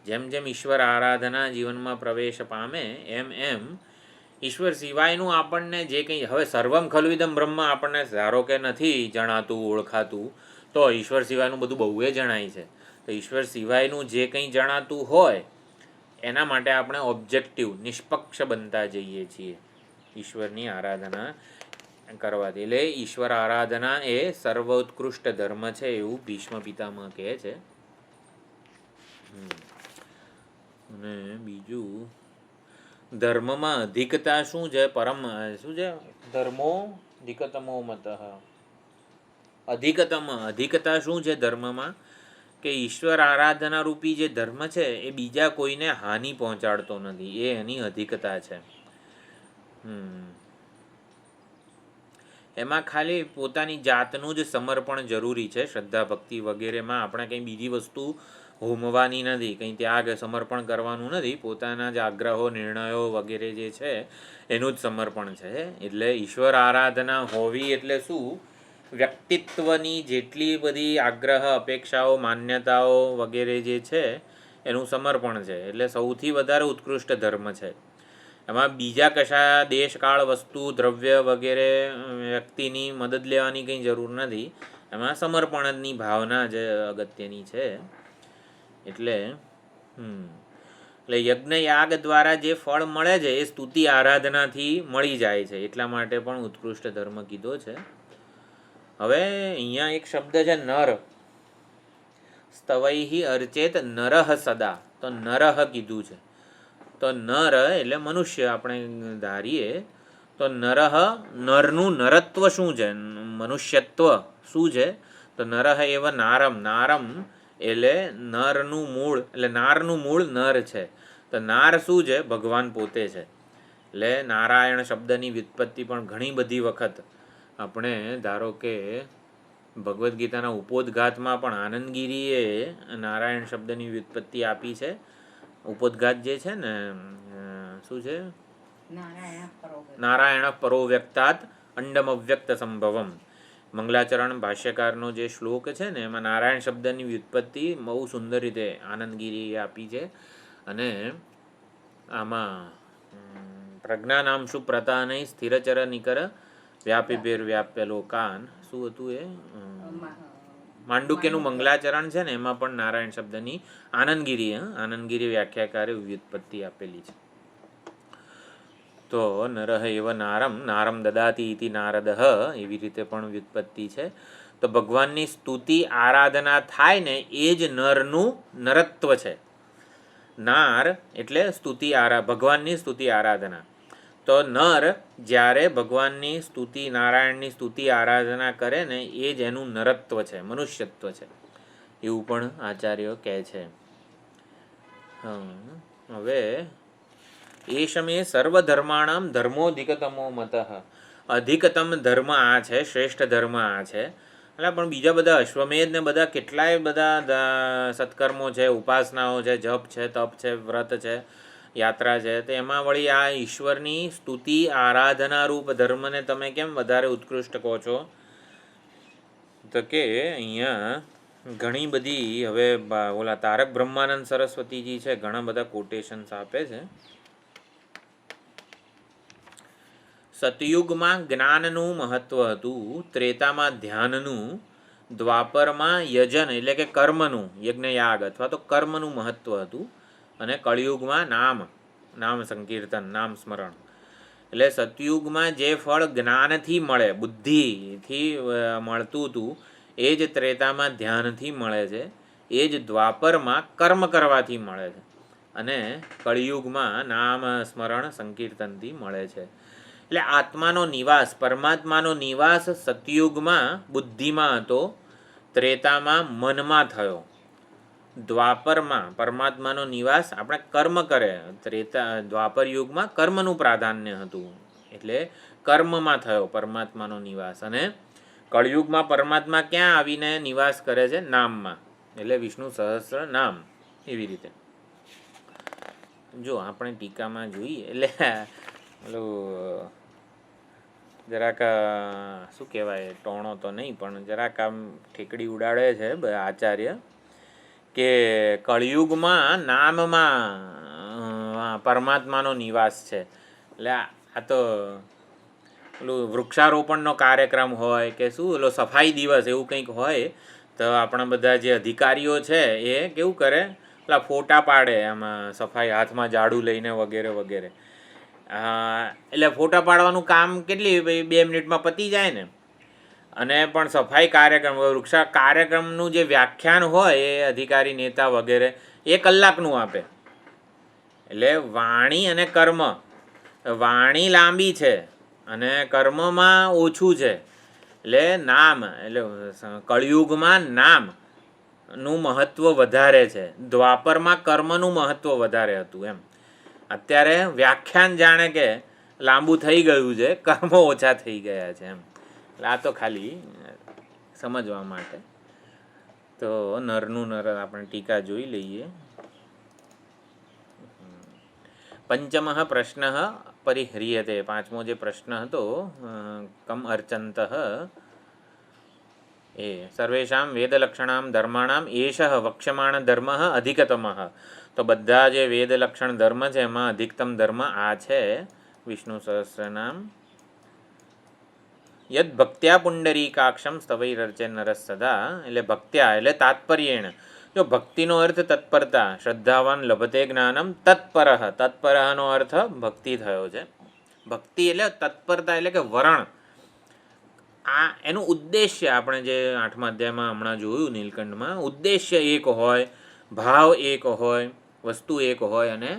જેમ જેમ ઈશ્વર આરાધના જીવનમાં પ્રવેશ પામે એમ એમ ઈશ્વર સિવાયનું આપણને જે કંઈ, હવે સર્વમ ખલુવિદમ બ્રહ્મ આપણને ધારો કે નથી જણાતું, ઓળખાતું, તો ઈશ્વર સિવાયનું બધું બહુ એ જણાય છે. તો ઈશ્વર સિવાયનું જે કંઈ જણાતું હોય એના માટે આપણે ઓબ્જેક્ટિવ, નિષ્પક્ષ બનતા જઈએ છીએ ઈશ્વરની આરાધના કરવાથી. એટલે ઈશ્વર આરાધના એ સર્વોત્કૃષ્ટ ધર્મ છે, એવું ભીષ્મ પિતામહ કહે છે. અને બીજું, ધર્મમાં અધિકતા શું છે? પરમ શું છે? ધર્મો અધિકતમો મતઃ. અધિકતા શું છે ધર્મમાં? કે ઈશ્વર આરાધના રૂપી જે ધર્મ છે એ બીજા કોઈને હાનિ પહોંચાડતો નથી, એ એની અધિકતા છે. એમાં ખાલી પોતાની જાતનું જ સમર્પણ જરૂરી છે. શ્રદ્ધા ભક્તિ વગેરેમાં આપણે કંઈ બીજી વસ્તુ હોમવાની નથી, કંઈ ત્યાગ સમર્પણ કરવાનું નથી. પોતાના જ આગ્રહો, નિર્ણયો વગેરે જે છે એનું જ સમર્પણ છે. એટલે ઈશ્વર આરાધના હોવી એટલે શું? વ્યક્તિત્વની જેટલી બધી આગ્રહ, અપેક્ષાઓ, માન્યતાઓ વગેરે જે છે એનું સમર્પણ છે. એટલે સૌથી વધારે ઉત્કૃષ્ટ ધર્મ છે. એમાં બીજા કશા દેશકાળ વસ્તુ દ્રવ્ય વગેરે વ્યક્તિની મદદ લેવાની કંઈ જરૂર નથી. એમાં સમર્પણની ભાવના જ અગત્યની છે. એટલે યજ્ઞ યાગ દ્વારા જે ફળ મળે છે એ સ્તુતિ આરાધનાથી મળી જાય છે. એટલા માટે પણ ઉત્કૃષ્ટ ધર્મ કીધો છે. હવે અહીંયા એક શબ્દ છે નર. સ્તવૈહિ અર્ચેત નરહ સદા. તો નરહ કીધું છે. તો નર એટલે મનુષ્ય આપણે ધારીએ તો નરહ, નરનું નરત્વ શું છે, મનુષ્યત્વ શું છે? તો નરહ એવ નારમ. નારમ એટલે નરનું મૂળ, એટલે નારનું મૂળ નર છે. તો નાર શું છે? ભગવાન પોતે છે. એટલે નારાયણ શબ્દની વ્યુત્પત્તિ પણ ઘણી બધી વખત આપણે ધારો કે ભગવદ્ ગીતાના ઉપોદ્ઘાતમાં પણ આનંદગીરીએ નારાયણ શબ્દની વ્યુત્પત્તિ આપી છે. ઉપોદ્ઘાત જે છે ને શું છે? નારાયણ પરો વ્યક્તાત અંડમ અવ્યક્ત સંભવમ. મંગલાચરણ ભાષ્યકારનો જે શ્લોક છે ને એમાં નારાયણ શબ્દની વ્યુત્પત્તિ બહુ સુંદર રીતે આનંદગીરીએ આપી છે. અને આમાં પ્રજ્ઞાનામશુ પ્રતાનૈ સ્થિરચર નિકર વ્યાપિભેર વ્યાપ્ય લોકાન, શું હતું એ? માંડુક્યનું મંગલાચરણ છે ને એમાં પણ નારાયણ શબ્દની આનંદગીરી વ્યાખ્યાકારે વ્યુત્પત્તિ આપેલી છે. તો નરહ એવ નારમ, નારમ દદાતી ઇતિ નારદઃ, એવી રીતે પણ વ્યુત્પત્તિ છે. તો ભગવાનની સ્તુતિ આરાધના થાય ને એ જ નરનું નરત્વ છે. નાર એટલે ભગવાનની સ્તુતિ આરાધના. તો નર જ્યારે ભગવાનની સ્તુતિ, નારાયણની સ્તુતિ આરાધના કરે ને એ જ એનું નરત્વ છે, મનુષ્યત્વ છે, એવું પણ આચાર્યો કહે છે. હવે એ સમયે સર્વધર્માણામ ધર્મોધિકતમો મતઃ. અધિકતમ ધર્મ આ છે, શ્રેષ્ઠ ધર્મ આ છે. એટલે પણ બીજા બધા અશ્વમેધ ને બધા કેટલાય બધા સત્કર્મો છે, ઉપાસનાઓ છે, જપ છે, તપ છે, વ્રત છે, યાત્રા છે. તો એમાં વળી આ ઈશ્વરની સ્તુતિ આરાધના રૂપ ધર્મને તમે કેમ વધારે ઉત્કૃષ્ટ કહો છો? તો કે અહીંયા ઘણી બધી, હવે ઓલા તારક બ્રહ્માનંદ સરસ્વતીજી છે, ઘણા બધા કોટેશન્સ આપે છે. સતયુગમાં જ્ઞાનનું મહત્વ હતું, ત્રેતામાં ધ્યાનનું, દ્વાપરમાં યજન એટલે કે કર્મનું, યજ્ઞયાગ અથવા તો કર્મનું મહત્વ હતું, અને કળિયુગમાં નામ સંકીર્તન, નામ સ્મરણ. એટલે સતયુગમાં જે ફળ જ્ઞાનથી મળે, બુદ્ધિથી મળતું હતું, એ જ ત્રેતામાં ધ્યાનથી મળે છે, એ જ દ્વાપરમાં કર્મ કરવાથી મળે છે, અને કળિયુગમાં નામ સ્મરણ સંકીર્તનથી મળે છે. એટલે આત્માનો નિવાસ, પરમાત્માનો નિવાસ સતયુગમાં બુદ્ધિમાં હતો, ત્રેતામાં મનમાં થયો, દ્વાપરમાં પરમાત્માનો નિવાસ આપણે કર્મ કરે, દ્વાપર યુગમાં કર્મનું પ્રાધાન્ય હતું એટલે કર્મમાં થયો પરમાત્માનો નિવાસ, અને કળિયુગમાં પરમાત્મા ક્યાં આવીને નિવાસ કરે છે? નામમાં, એટલે વિષ્ણુ સહસ્ત્ર નામ. એવી રીતે જો આપણે ટીકામાં જોઈએ એટલે પેલું જરાક શું કહેવાય, ટોણો તો નહીં પણ જરાક આમ ઠેકડી ઉડાડે છે આચાર્ય કે કળિયુગમાં નામમાં પરમાત્માનો નિવાસ છે. એટલે આ તો પેલું વૃક્ષારોપણનો કાર્યક્રમ હોય કે શું પેલો સફાઈ દિવસ એવું કંઈક હોય તો આપણા બધા જે અધિકારીઓ છે એ કેવું કરે, પેલા ફોટા પાડે એમાં સફાઈ, હાથમાં ઝાડુ લઈને વગેરે વગેરે. એટલે ફોટા પાડવાનું કામ કેટલી 2 મિનિટમાં પતી જાય ને. અને પણ સફાઈ કાર્યક્રમ, વૃક્ષા કાર્યક્રમનું જે વ્યાખ્યાન હોય એ અધિકારી નેતા વગેરે 1 કલાકનું આપે. એટલે વાણી અને કર્મ, વાણી લાંબી છે અને કર્મમાં ઓછું છે. એટલે નામ, એટલે કળિયુગમાં નામનું મહત્ત્વ વધારે છે, દ્વાપરમાં કર્મનું મહત્ત્વ વધારે હતું એમ. અત્યારે વ્યાખ્યાન જાણે કે લાંબુ થઈ ગયું છે, કર્મો ઓછા થઈ ગયા છે એમ. એટલે આ તો ખાલી સમજવા માટે. તો નરનું નર આપણે ટીકા જોઈ લઈએ. પંચમઃ પ્રશ્ન પરિહ્રિયતે. 5મો જે પ્રશ્ન હતો કમ અર્ચંત એ સર્વેષાં વેદલક્ષણાં ધર્માણામ એષઃ વક્ષ્યમાણ ધર્મ અધિકતમઃ. તો બધા જે વેદ લક્ષણ ધર્મ છે એમાં અધિકતમ ધર્મ આ છે વિષ્ણુ સહસ્રનામ. યદ ભક્ત્યા પુંડરીકાક્ષમ સ્તવૈરર્ચે નરસ સદા, એટલે ભક્ત્યા એટલે તાત્પર્યેણ, જો ભક્તિનો અર્થ તત્પરતા, શ્રદ્ધાવાન લભતે જ્ઞાનમ તત્પરઃ, તત્પરઃનો અર્થ ભક્તિ થયો છે. ભક્તિ એટલે તત્પરતા એટલે કે વરણ, આ એનું ઉદ્દેશ્ય આપણે જે 8મા અધ્યાયમાં હમણાં જોયું નીલકંઠમાં, ઉદ્દેશ્ય એક હોય, ભાવ એક હોય, વસ્તુ એક હોય, અને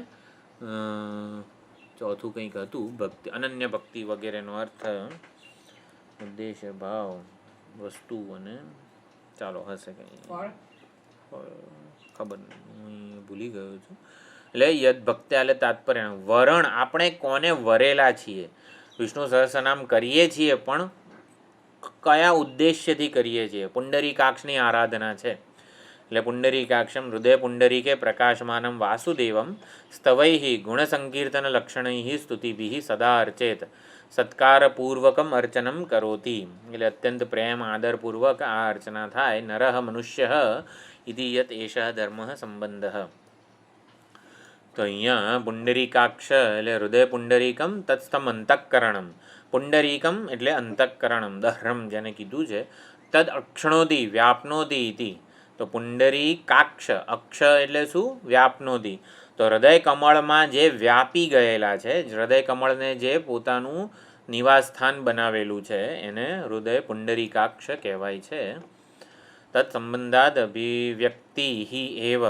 ચોથું કંઈક હતું ભક્તિ, અનન્ય ભક્તિ વગેરેનો અર્થ ઉદ્દેશ્ય, ભાવ, વસ્તુ અને ચાલો હશે કંઈ ખબર નહીં, હું ભૂલી ગયો છું. એટલે યદ ભક્ત્યા એટલે તાત્પર્ય વરણ, આપણે કોને વરેલા છીએ, વિષ્ણુ સહસ્રનામ કરીએ છીએ પણ કયા ઉદ્દેશ્યથી કરીએ છીએ. પુંડરીકાક્ષની આરાધના છે એટલે પુંડરીકાક્ષમ હૃદય પુંડરીકે પ્રકાશમાનમ વાસુદેવમ સ્તવૈ ગુણસંકીર્તન લક્ષણૈ સ્તુતિભિ સદા અર્ચેત સત્કારપૂર્વકમ અર્ચનમ કરોતિ, એટલે અત્યંત પ્રેમ આદરપૂર્વક આ અર્ચના થાય. નરઃ મનુષ્ય ઇતિ યત એષઃ ધર્મ સંબંધ. તો અહીંયા પુંડરીકાક્ષ એટલે હૃદય પુંડરીકમ તત્સ્થમ અંતઃકરણમ, પુંડરીકમ એટલે અંતઃકરણમ, દહ્રમ જેને કીધું છે, તદ અક્ષણોતિ વ્યાપનોતિ ઇતિ. તો પુંડરીકાક્ષ, અક્ષ એટલે શું? વ્યાપનોતિ. તો હૃદય કમળમાં જે વ્યાપી ગયેલા છે, હૃદય કમળને જે પોતાનું નિવાસસ્થાન બનાવેલું છે એને હૃદય પુંડરીકાક્ષ કહેવાય છે. તત્ સંબંધાદ અભિવ્યક્તિ હિ એવ,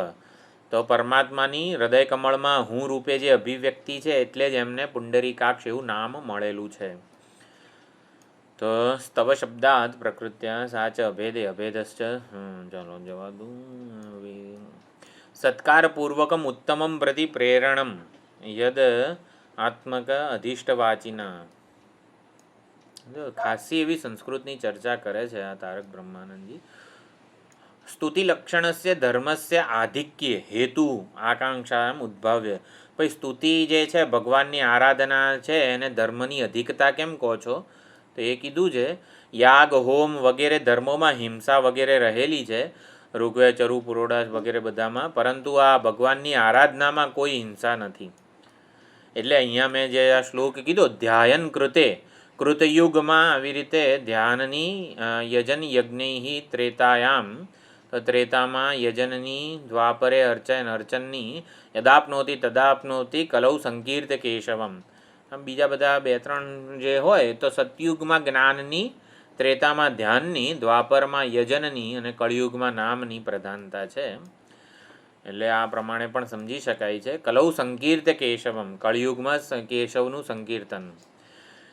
તો પરમાત્માની હૃદય કમળમાં હું રૂપે જે અભિવ્યક્તિ છે એટલે જ એમને પુંડરીકાક્ષ એવું નામ મળેલું છે. તો સ્તવ શબ્દાત પ્રકૃત્યા સાચ અભેદે અભેદશ્ચ, ચાલો જવા દઉં. સત્કારપૂર્વકમ ઉત્તમમ પ્રતિ પ્રેરણમ યદ આત્મક અધિષ્ટવાચિના. ખાસી એવી સંસ્કૃતની ચર્ચા કરે છે આ તારક બ્રહ્માનંદજી. સ્તુતિ લક્ષણસ્ય ધર્મસ્ય આધિક્ય હેતુ આકાંક્ષા ઉદ્ભાવ્ય. પછી સ્તુતિ જે છે ભગવાનની આરાધના છે એને ધર્મની અધિકતા કેમ કહો છો? તો એ કીધું છે યાગ હોમ વગેરે ધર્મોમાં હિંસા વગેરે રહેલી છે, ઋગ્વેદ ચરુ પુરોડાસ વગેરે બધામાં, પરંતુ આ ભગવાનની આરાધનામાં કોઈ હિંસા નથી. એટલે અહીંયા મેં જે આ શ્લોક કીધો ધ્યાયન કૃતે, કૃતયુગમાં આવી રીતે ધ્યાનની યજન યજ્ઞૈ ત્રેતાયામ, તો ત્રેતામાં યજનની, દ્વાપરે અર્ચનની, યદાપનોતિ તદાપનોતિ કલૌ સંકીર્ત કેશવમ. આમ બીજા બધા 2-3 જે હોય તો સતયુગમાં જ્ઞાનની, ત્રેતામાં ધ્યાનની, દ્વાપરમાં યજનની અને કળિયુગમાં નામની પ્રધાનતા છે. એટલે આ પ્રમાણે પણ સમજી શકાય છે. કલૌ સંકીર્ત કેશવમ, કળિયુગમાં કેશવનું સંકીર્તન.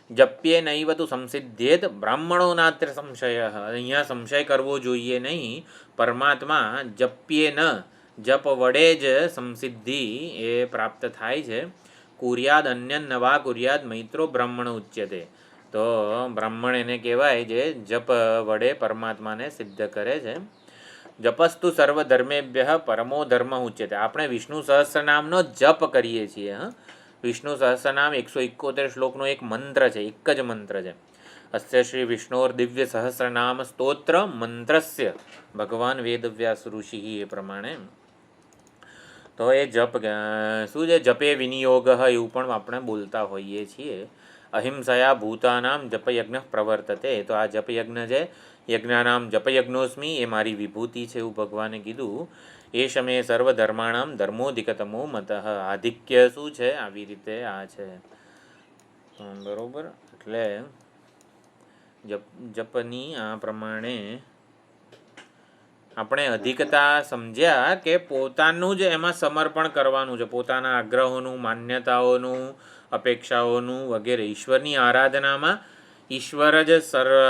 જપ્યે નૈવ તુ સંસિદ્ધેત બ્રાહ્મણો નાત્ર સંશય, અહીંયા સંશય કરવો જોઈએ નહીં. પરમાત્મા જપ્યે ન, જપ વડે જ સંસિદ્ધિ એ પ્રાપ્ત થાય છે. કુર્યાદ અન્ય નવા કુર્યાદ મૈત્રો બ્રાહ્મણ ઉચ્યતે, તો બ્રાહ્મણ એને કહેવાય જે જપ વડે પરમાત્માને સિદ્ધ કરે છે. જપસ્તુ સર્વધર્મેભ્ય પરમો ધર્મ ઉચ્યતે, આપણે વિષ્ણુ સહસ્રનામનો જપ કરીએ છીએ. વિષ્ણુ સહસ્રનામ 171 શ્લોકનો એક મંત્ર છે, એક જ મંત્ર છે. અસ્ય શ્રી વિષ્ણોર દિવ્ય સહસ્રનામ સ્તોત્ર મંત્રસ્ય, ભગવાન વેદવ્યાસ ઋષિ એ પ્રમાણે. તો એ જપ શું છે? જપે વિનિયોગ એવું પણ આપણે બોલતા હોઈએ છીએ. અહિંસયા ભૂતાનામ જપયજ્ઞ પ્રવર્તતે, તો આ જપયજ્ઞ છે, યજ્ઞાનામ જપયજ્ઞોસ્મિ એ મારી વિભૂતિ છે એવું ભગવાને કીધું. એ સમયે સર્વધર્માણામ ધર્મોધિકતમો મત, આધિક્ય શું છે? આવી રીતે આ છે. બરોબર. એટલે જપની આ પ્રમાણે આપણે અધિકતા સમજ્યા કે પોતાનું જ એમાં સમર્પણ કરવાનું છે, પોતાના આગ્રહોનું, માન્યતાઓનું, અપેક્ષાઓનું વગેરે. ઈશ્વરની આરાધનામાં ઈશ્વર જ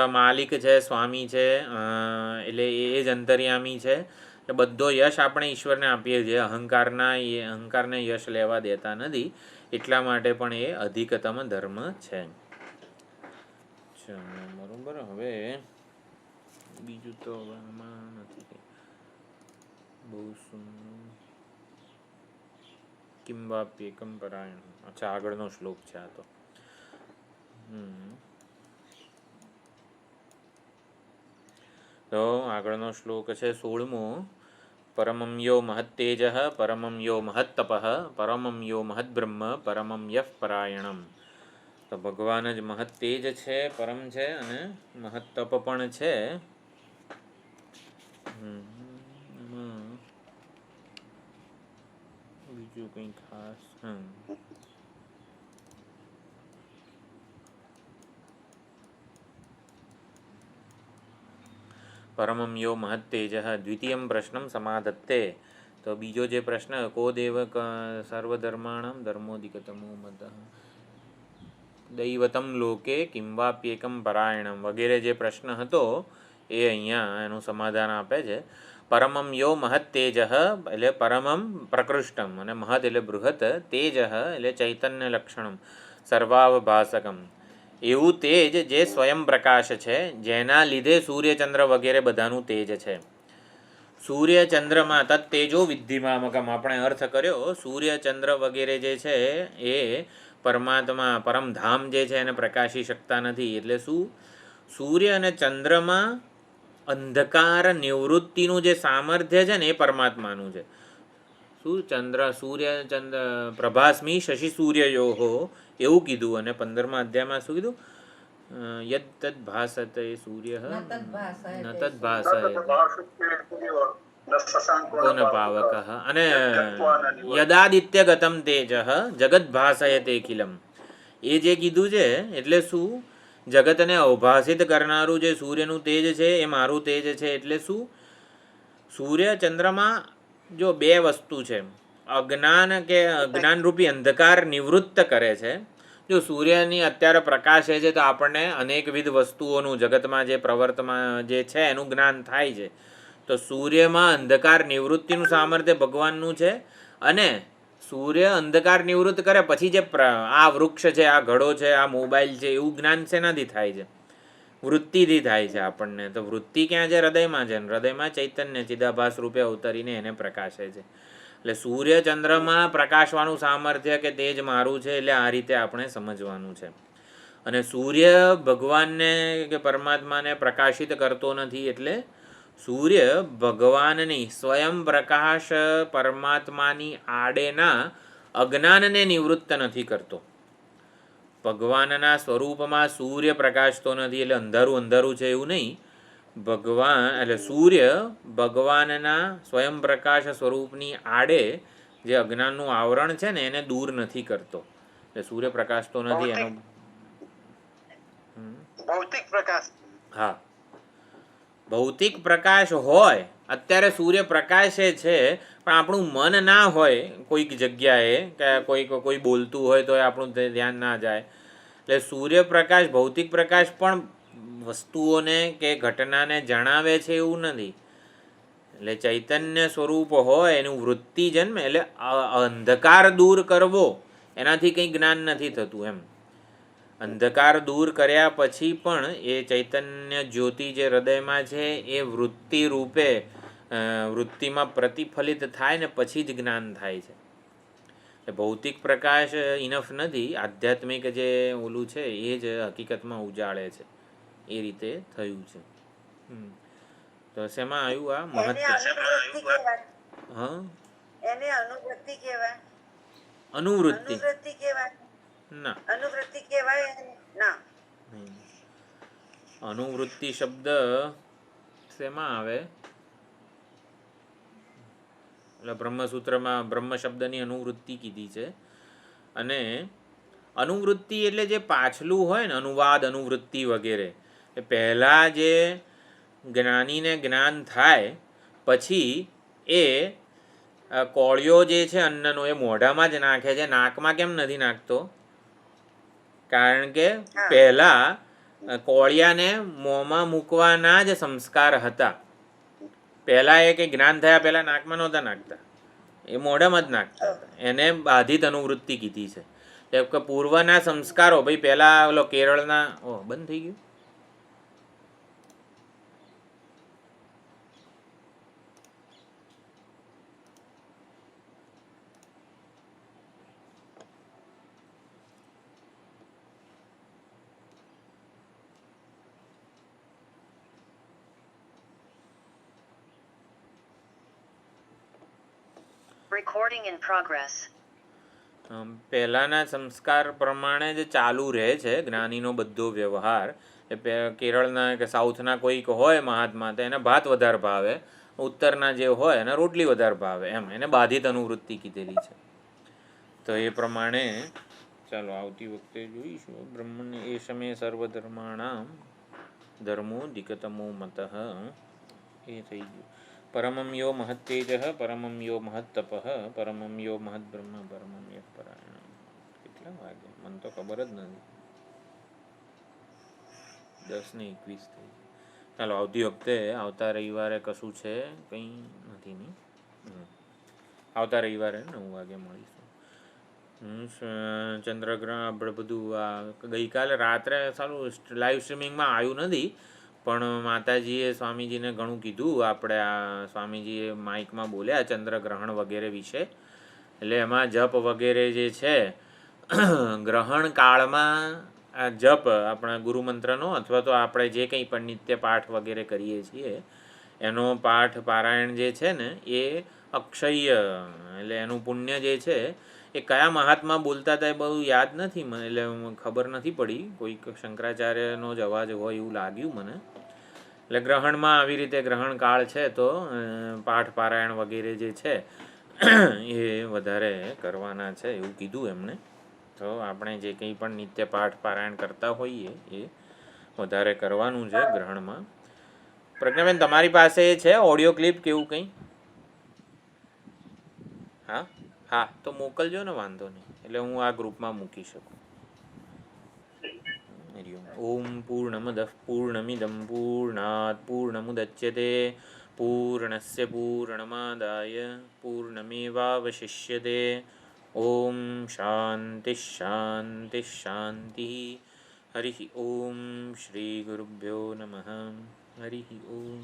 માલિક છે, સ્વામી છે, એટલે એ જ અંતર્યામી છે. એટલે બધો યશ આપણે ઈશ્વરને આપીએ છીએ, અહંકારને યશ લેવા દેતા નથી. એટલા માટે પણ એ અધિકતમ ધર્મ છે. બરોબર. હવે બીજું તો આમાં નથી બહુ કિમ વાપ્યેકમ પરાયણ. અચ્છા, આગળનો શ્લોક છે આ તો. તો આગળનો શ્લોક છે 16મો. પરમં યો મહત્તેજઃ પરમં યો મહત્તપઃ પરમં યો મહદ્બ્રહ્મ પરમં યઃ પરાયણમ. તો ભગવાન જ મહત્તેજ છે, પરમ છે અને મહત્તપ પણ છે. બીજું કંઈ ખાસ પરમં યો મહત્તેજઃ દ્વિતીયમ પ્રશ્નમ સમાધત્તે. તો બીજો જે પ્રશ્ન કો દેવ સર્વધર્માણામ ધર્મોધિકતમો મતઃ દૈવતમ લોકે કિં વાપ્યેકમ પરાયણમ વગેરે જે પ્રશ્ન હતો એ અહીંયા એનું સમાધાન આપે છે. પરમમ યો મહત્તેજઃ એટલે પરમમ પ્રકૃષ્ટમ અને મહત એટલે બૃહત, તેજ એટલે ચૈતન્ય લક્ષણમ સર્વાવભાસકમ એવું તેજ જે સ્વયં પ્રકાશ છે, જેના લીધે સૂર્યચંદ્ર વગેરે બધાનું તેજ છે. સૂર્ય ચંદ્રમાં તત્ તેજો વિદ્ધિમામકમ આપણે અર્થ કર્યો. સૂર્ય ચંદ્ર વગેરે જે છે એ પરમાત્મા પરમધામ જે છે એને પ્રકાશી શકતા નથી. એટલે શું? સૂર્ય અને ચંદ્રમાં અંધકાર નિવૃત્તિનું જે સામર્થ્ય છે ને એ પરમાત્માનું છે. શું? સૂર્ય ચંદ્ર પ્રભાસ્મી શશિ સૂર્યયોહો એવું કીધું. અને 15મા અધ્યાયમાં શું કીધું? યદ તદ ભાસતે સૂર્ય ન તદ ભાસયતે પાવક અને યદાદિત્યગતમ તેજ જગત ભાસયતે ખિલમ. એ જે કીધું છે એટલે શું? જગતને અવભાસિત કરનારું જે સૂર્યનું તેજ છે એ મારું તેજ છે. એટલે શું? સૂર્ય ચંદ્રમાં જો બે વસ્તુ છે. અજ્ઞાન કે અજ્ઞાનરૂપી અંધકાર નિવૃત્ત કરે છે. જો સૂર્યની અત્યારે પ્રકાશે છે તો આપણને અનેકવિધ વસ્તુઓનું જગતમાં જે પ્રવર્તમાં જે છે એનું જ્ઞાન થાય છે. તો સૂર્યમાં અંધકાર નિવૃત્તિનું સામર્થ્ય ભગવાનનું છે. અને સૂર્ય અંધકાર નિવૃત્ત કરે પછી જે આ વૃક્ષ છે, આ ઘડો છે, આ મોબાઈલ છે એવું જ્ઞાન શેનાથી થાય છે? વૃત્તિથી થાય છે આપણને. તો વૃત્તિ ક્યાં છે? હૃદયમાં છે. હૃદયમાં ચૈતન્ય ચિદાભાસ રૂપે અવતરીને એને પ્રકાશે છે. એટલે સૂર્ય ચંદ્રમાં પ્રકાશવાનું સામર્થ્ય કે તેજ મારું છે. એટલે આ રીતે આપણે સમજવાનું છે. અને સૂર્ય ભગવાનને કે પરમાત્માને પ્રકાશિત કરતો નથી. એટલે સૂર્ય ભગવાનની સ્વયં પ્રકાશ પરમાત્માની આડેના અજ્ઞાનને નિવૃત્ત નથી કરતો. ભગવાનના સ્વરૂપમાં સૂર્ય પ્રકાશતો નથી એટલે અંધારું અંધારું છે એવું નહીં. ભગવાન એટલે સૂર્ય ભગવાનના સ્વયં પ્રકાશ સ્વરૂપની આડે જે અજ્ઞાનનું આવરણ છે ને એને દૂર નથી કરતો. એટલે સૂર્ય પ્રકાશતો નથી એનો ભૌતિક પ્રકાશ. હા, ભૌતિક પ્રકાશ હોય. અત્યારે સૂર્ય પ્રકાશે છે પણ આપણું મન ના હોય કોઈક જગ્યાએ કે કોઈ બોલતું હોય તો આપણું ધ્યાન ના જાય. એટલે સૂર્યપ્રકાશ ભૌતિક પ્રકાશ પણ વસ્તુઓને કે ઘટનાને જણાવે છે એવું નથી. એટલે ચૈતન્ય સ્વરૂપ હોય એનું વૃત્તિ જન્મે. એટલે અંધકાર દૂર કરવો એનાથી કંઈ જ્ઞાન નથી થતું એમ. અંધકાર દૂર કર્યા પછી પણ એ ચૈતન્ય જ્યોતિ જે હૃદયમાં છે એ વૃત્તિ રૂપે વૃત્તિમાં પ્રતિફલિત થાય ને પછી જ જ્ઞાન થાય છે. ભૌતિક પ્રકાશ ઇનફ નથી. આધ્યાત્મિક જે ઓલું છે એ જ હકીકતમાં ઉજાળે છે. એ રીતે થયું છે. તો શેમાં આવ્યું આ મહત્વ? હા, એને અનુવૃત્તિ કહેવાય. અનુવૃત્તિ કહેવાય ના. અનુવૃત્તિ કહેવાય ના. અનુવૃત્તિ શબ્દ શેમાં આવે? એટલે બ્રહ્મસૂત્રમાં બ્રહ્મ શબ્દની અનુવૃત્તિ કીધી છે. અને અનુવૃત્તિ એટલે જે પાછલું હોય ને અનુવાદ અનુવૃત્તિ વગેરે એ પહેલાં જે જ્ઞાનીને જ્ઞાન થાય પછી એ કોળિયો જે છે અન્નનો એ મોઢામાં જ નાખે છે. નાકમાં કેમ નથી નાખતો? કારણ કે પહેલાં કોળિયાને મોંમાં મૂકવાના જ સંસ્કાર હતા. પહેલાં એ કંઈ જ્ઞાન થયા પહેલાં નાકમાં નહોતા નાખતા, એ મોઢામાં જ નાખતા હતા. એને બાધિત અનુવૃત્તિ કીધી છે. કે પૂર્વના સંસ્કારો ભાઈ પહેલાં ઓલો કેરળના બંધ થઈ ગયું. Recording in progress. પહેલાંના સંસ્કાર પ્રમાણે જ ચાલુ રહે છે જ્ઞાનીનો બધો વ્યવહાર. એ કેરળના કે સાઉથના કોઈક હોય મહાત્મા તો એને ભાત વધારે ભાવે, ઉત્તરના જે હોય એને રોટલી વધારે ભાવે, એમ એને બાધિત અનુવૃત્તિ કીધેલી છે. તો એ પ્રમાણે ચાલો આવતી વખતે જોઈશું. બ્રહ્મણ એ સમયે સર્વધર્માણામ ધર્મો દિગતમો મત એ થઈ ગયું. પરમમ યો મહત્તેજ પરમમ યો મહત્તપ પરમમ યો મહદ્બ્રહ્મ પરમમ યઃ પરાયણ. કેટલા વાગે મને તો ખબર જ નથી. 10:21 થઈ. ચાલો આવતી વખતે આવતા રવિવારે કશું છે કંઈ નથી નહીં. આવતા રવિવારે 9 વાગે મળીશું. ચંદ્રગ્રહણ આપણે બધું આ ગઈકાલે રાત્રે સારું લાઈવ સ્ટ્રીમિંગમાં આવ્યું નથી, પણ માતાજીએ સ્વામીજીને ઘણું કીધું. આપણે આ સ્વામીજીએ માઇકમાં બોલ્યા ચંદ્રગ્રહણ વગેરે વિશે. એટલે એમાં જપ વગેરે જે છે ગ્રહણ કાળમાં આ જપ આપણા ગુરુમંત્રનો અથવા તો આપણે જે કંઈ પણ નિત્ય પાઠ વગેરે કરીએ છીએ એનો પાઠ પારાયણ જે છે ને એ અક્ષય, એટલે એનું પુણ્ય જે છે એ કયા મહાત્મા બોલતા હતા એ બહુ યાદ નથી મને, એટલે ખબર નથી પડી. કોઈક શંકરાચાર્યનો જ અવાજ હોય એવું લાગ્યું મને. એટલે ગ્રહણમાં આવી રીતે ગ્રહણ કાળ છે તો પાઠ પારાયણ વગેરે જે છે એ વધારે કરવાના છે એવું કીધું એમણે. તો આપણે જે કંઈ પણ નિત્ય પાઠ પારાયણ કરતા હોઈએ એ વધારે કરવાનું છે ગ્રહણમાં. પ્રજ્ઞાબેન તમારી પાસે છે ઓડિયો ક્લિપ કે એવું કંઈ? હા હા તો મોકલજો ને, વાંધો નહીં, એટલે હું આ ગ્રુપમાં મૂકી શકું. ઓમ પૂર્ણમદઃ પૂર્ણમિદં પૂર્ણાત પૂર્ણમુદચ્યતે પૂર્ણસ્ય પૂર્ણમાદાય પૂર્ણમેવાવશિષ્યતે. ઓમ શાંતિ શાંતિ શાંતિ. હરિ ઓમ શ્રી ગુરુભ્યો નમઃ. હરિ ઓમ.